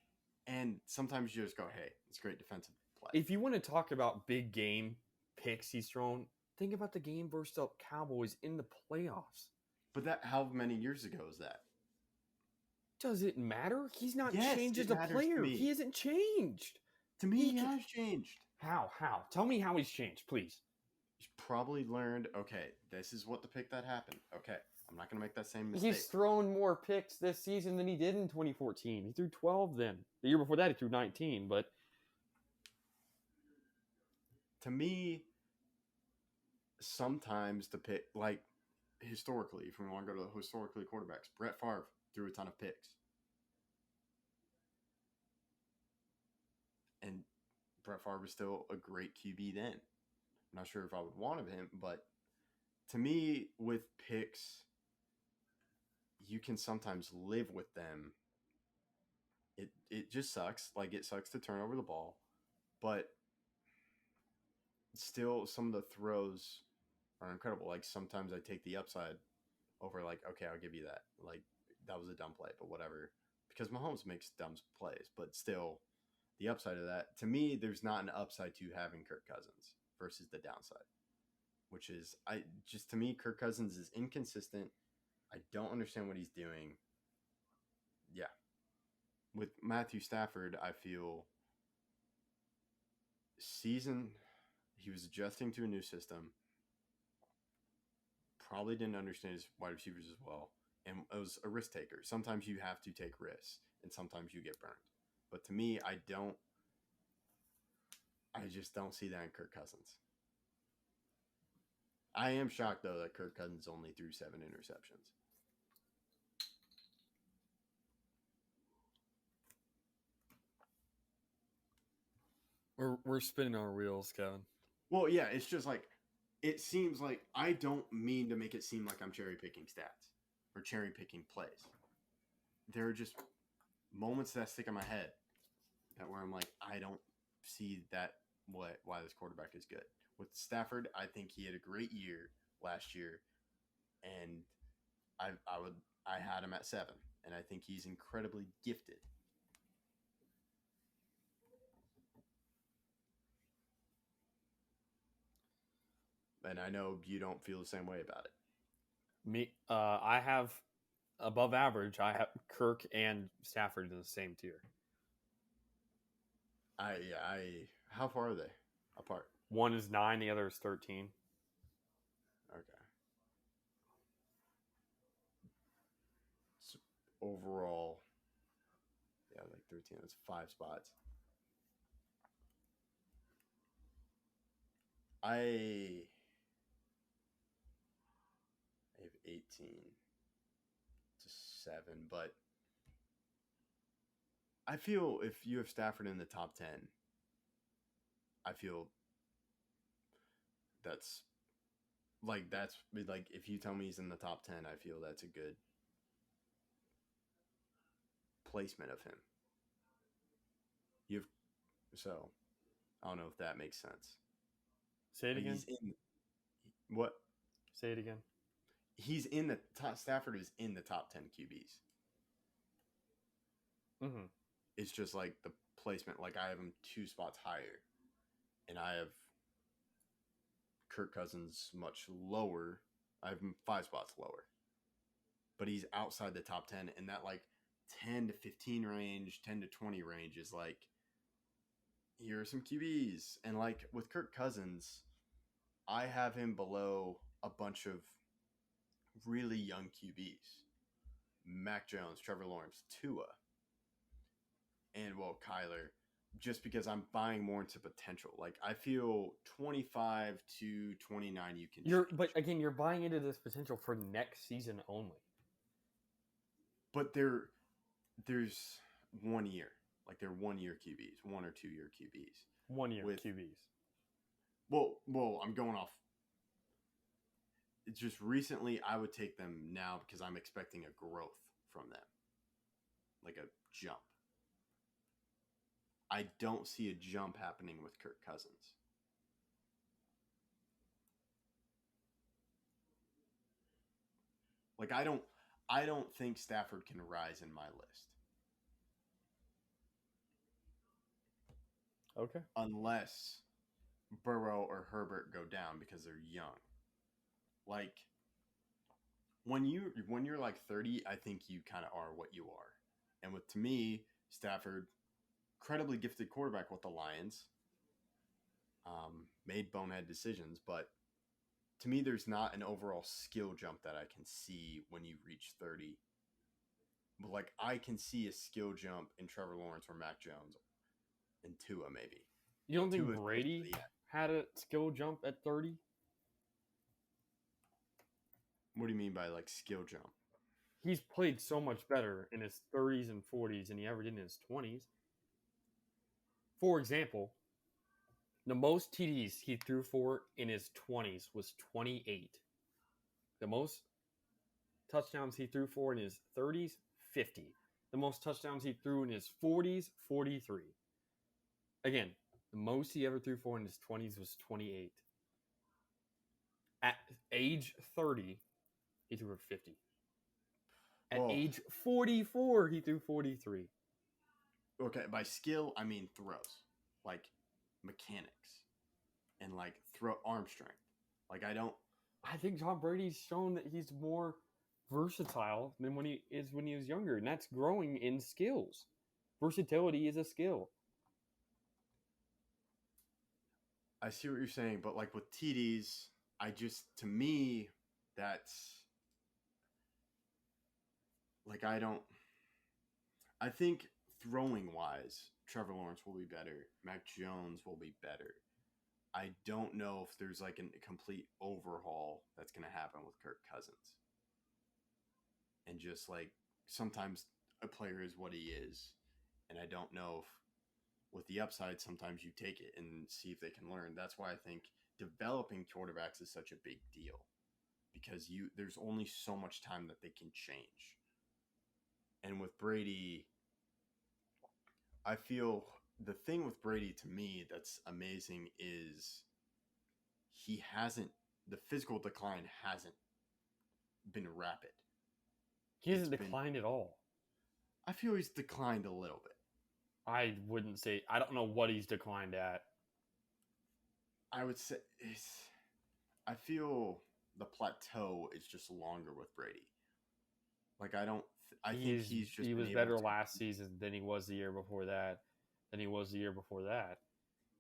and sometimes you just go, "Hey, it's great defensive play." If you want to talk about big game picks he's thrown, think about the game versus the Cowboys in the playoffs. But that, how many years ago is that? Does it matter? He's not Yes, changed it as a matters to player. me. He hasn't changed. To me, He he can- has changed. How? Tell me how he's changed, please. He's probably learned, okay, this is what the pick that happened. Okay, I'm not going to make that same mistake. He's thrown more picks this season than he did in 2014. He threw 12 then. The year before that, he threw 19. But To me, sometimes the pick, like historically, if we want to go to the historically quarterbacks, Brett Favre threw a ton of picks. And Brett Favre was still a great QB then. I'm not sure if I would want him, but to me, with picks, you can sometimes live with them. It just sucks. Like, it sucks to turn over the ball, but still, some of the throws are incredible. Like, sometimes I take the upside over, like, okay, I'll give you that. Like, that was a dumb play, but whatever. Because Mahomes makes dumb plays, but still, the upside of that, to me, there's not an upside to having Kirk Cousins versus the downside, which is, to me, Kirk Cousins is inconsistent. I don't understand what he's doing. Yeah. With Matthew Stafford, I feel he was adjusting to a new system. Probably didn't understand his wide receivers as well. And it was a risk taker. Sometimes you have to take risks, and sometimes you get burned. But to me, I just don't see that in Kirk Cousins. I am shocked, though, that Kirk Cousins only threw 7 interceptions. we're spinning our wheels, Kevin. Well, yeah, it's just like, it seems like, I don't mean to make it seem like I'm cherry picking stats or cherry picking plays. There are just moments that stick in my head that where I'm like, I don't see that why this quarterback is good. With Stafford, I think he had a great year last year, and I had him at 7, and I think he's incredibly gifted. And I know you don't feel the same way about it. I have above average. I have Kirk and Stafford in the same tier. How far are they apart? One is 9, the other is 13. Okay. So overall, yeah, like 13. That's 5 spots. I have 18 to 7, but I feel if you have Stafford in the top 10, I feel that's like if you tell me he's in the top 10, I feel that's a good placement of him. So I don't know if that makes sense. Say it again. What? Say it again. He's in the top. Stafford is in the top 10 QBs. Mm-hmm. It's just like the placement. Like I have him 2 spots higher, and I have Kirk Cousins much lower. I have him 5 spots lower, but he's outside the top 10, and that like 10 to 15 range, 10 to 20 range is like, here are some QBs. And like with Kirk Cousins, I have him below a bunch of really young QBs. Mac Jones, Trevor Lawrence, Tua, and Kyler, just because I'm buying more into potential. Like I feel 25 to 29 you can But again, you're buying into this potential for next season only. But there's 1 year. Like they're 1 year QBs, 1 or 2 year QBs. 1 year QBs. Well, I'm going off. It's just recently I would take them now because I'm expecting a growth from them. Like a jump. I don't see a jump happening with Kirk Cousins. Like I don't think Stafford can rise in my list. Okay. Unless Burrow or Herbert go down because they're young. Like when you're like 30, I think you kind of are what you are. And to me, Stafford, incredibly gifted quarterback with the Lions, made bonehead decisions, but to me, there's not an overall skill jump that I can see when you reach 30. But like I can see a skill jump in Trevor Lawrence or Mac Jones and Tua maybe. You don't think Tua's Brady had a skill jump at 30? What do you mean by like skill jump? He's played so much better in his 30s and 40s than he ever did in his 20s. For example, the most TDs he threw for in his 20s was 28. The most touchdowns he threw for in his 30s, 50. The most touchdowns he threw in his 40s, 43. Again, the most he ever threw for in his 20s was 28. At age 30, he threw for 50. At age 44, he threw 43. Okay, by skill, I mean throws. Like mechanics. And like throw arm strength. Like I think Tom Brady's shown that he's more versatile than when he was younger, and that's growing in skills. Versatility is a skill. I see what you're saying, but like with TDs, to me, that's like I think throwing wise, Trevor Lawrence will be better. Mac Jones will be better. I don't know if there's like a complete overhaul that's going to happen with Kirk Cousins. And just like sometimes a player is what he is. And I don't know if with the upside, sometimes you take it and see if they can learn. That's why I think developing quarterbacks is such a big deal. Because there's only so much time that they can change. And with Brady, I feel the thing with Brady to me that's amazing is the physical decline hasn't been rapid. He hasn't It's been- declined at all. I feel he's declined a little bit. I wouldn't say. I don't know what he's declined at. I would say I feel the plateau is just longer with Brady. Like I think he's just he been was able better to- last season than he was the year before that. Than he was the year before that.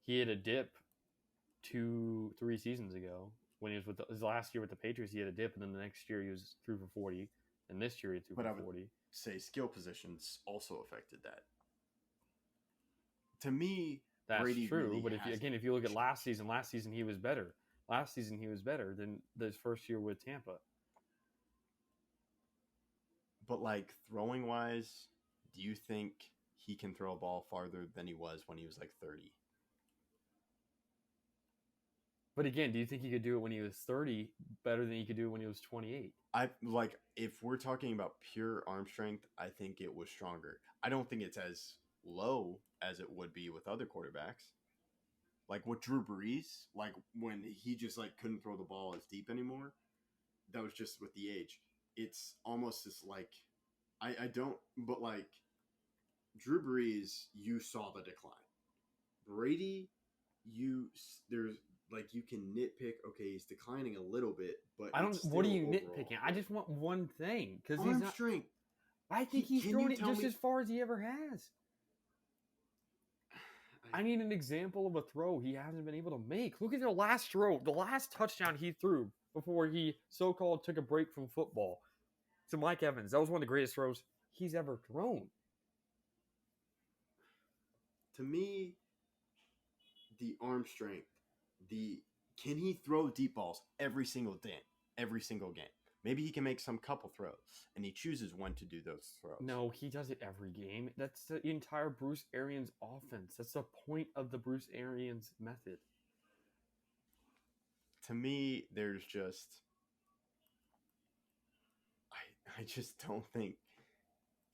He had a dip 2-3 seasons ago when he was with his last year with the Patriots. He had a dip, and then the next year he was threw for 40, and this year he threw But I for would- 40. say skill positions also affected that. To me, That's Brady true, really but if hasn't you look at changed. last season he was better. Last season he was better than his first year with Tampa. But like throwing wise, do you think he can throw a ball farther than he was when he was like 30? But again, do you think he could do it when he was 30 better than he could do it when he was 28? I like if we're talking about pure arm strength, I think it was stronger. I don't think it's as low as it would be with other quarterbacks. Like with Drew Brees, like when he just like couldn't throw the ball as deep anymore. That was just with the age. It's almost as like I don't but like Drew Brees, you saw the decline. Brady, there's like you can nitpick. Okay, he's declining a little bit, but I don't. it's What are still you overall nitpicking? I just want one thing because arm he's not. strength. I think he's Can thrown you it tell just me- as far as he ever has. I need an example of a throw he hasn't been able to make. Look at the last throw, the last touchdown he threw before he so-called took a break from football to Mike Evans. That was one of the greatest throws he's ever thrown. To me, the arm strength, can he throw deep balls every single game? Maybe he can make some couple throws, and he chooses when to do those throws. No, he does it every game. That's the entire Bruce Arians offense. That's the point of the Bruce Arians method. To me, there's just I just don't think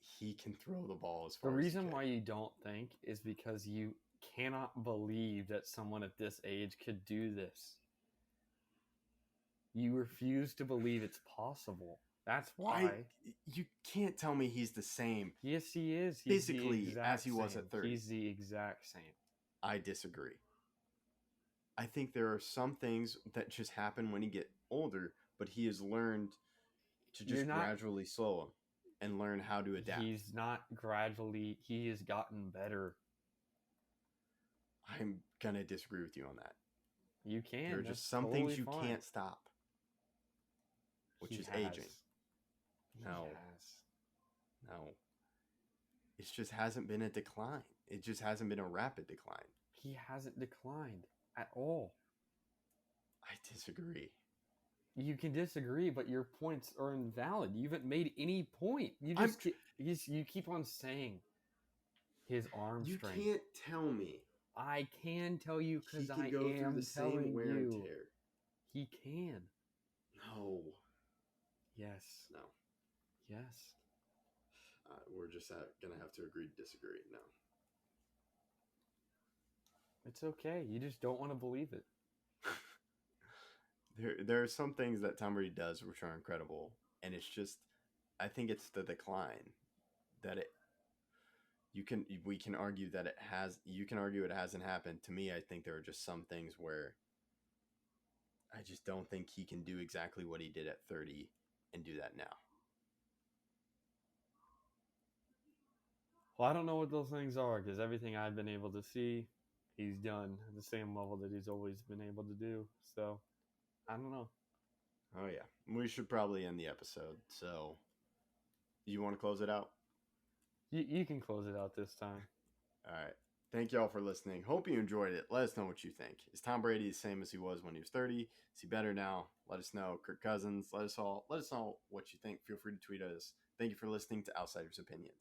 he can throw the ball as The far as he reason can. why you don't think is because you cannot believe that someone at this age could do this. You refuse to believe it's possible. That's why. You can't tell me he's the same. Yes, he is. He's the Physically, as exact he was same. at 30. He's the exact same. I disagree. I think there are some things that just happen when he get older, but he has learned to You're just not- gradually slow him and learn how to adapt. He's not gradually. He has gotten better. I'm gonna disagree with you on that. You can. There are that's just some totally things you fine. can't stop, which He is has. aging. He No. has. No, it just hasn't been a decline. It just hasn't been a rapid decline. He hasn't declined at all. I disagree. You can disagree, but your points are invalid. You haven't made any point. You I'm just you keep on saying his arm You strength. can't tell me I can tell you he because can I go through am the same telling wear and you. tear. He can. No, Yes. no. Yes. We're just gonna have to agree to disagree. No. It's okay. You just don't want to believe it. There are some things that Tom Brady does which are incredible, and it's just I think it's the decline that we can argue that it hasn't happened. To me, I think there are just some things where I just don't think he can do exactly what he did at 30 and do that now. Well, I don't know what those things are because everything I've been able to see, he's done at the same level that he's always been able to do. So, I don't know. Oh yeah, we should probably end the episode. So, you want to close it out? You can close it out this time. All right. Thank y'all for listening. Hope you enjoyed it. Let us know what you think. Is Tom Brady the same as he was when he was 30? Is he better now? Let us know. Kirk Cousins, let us know what you think. Feel free to tweet us. Thank you for listening to Outsiders Opinions.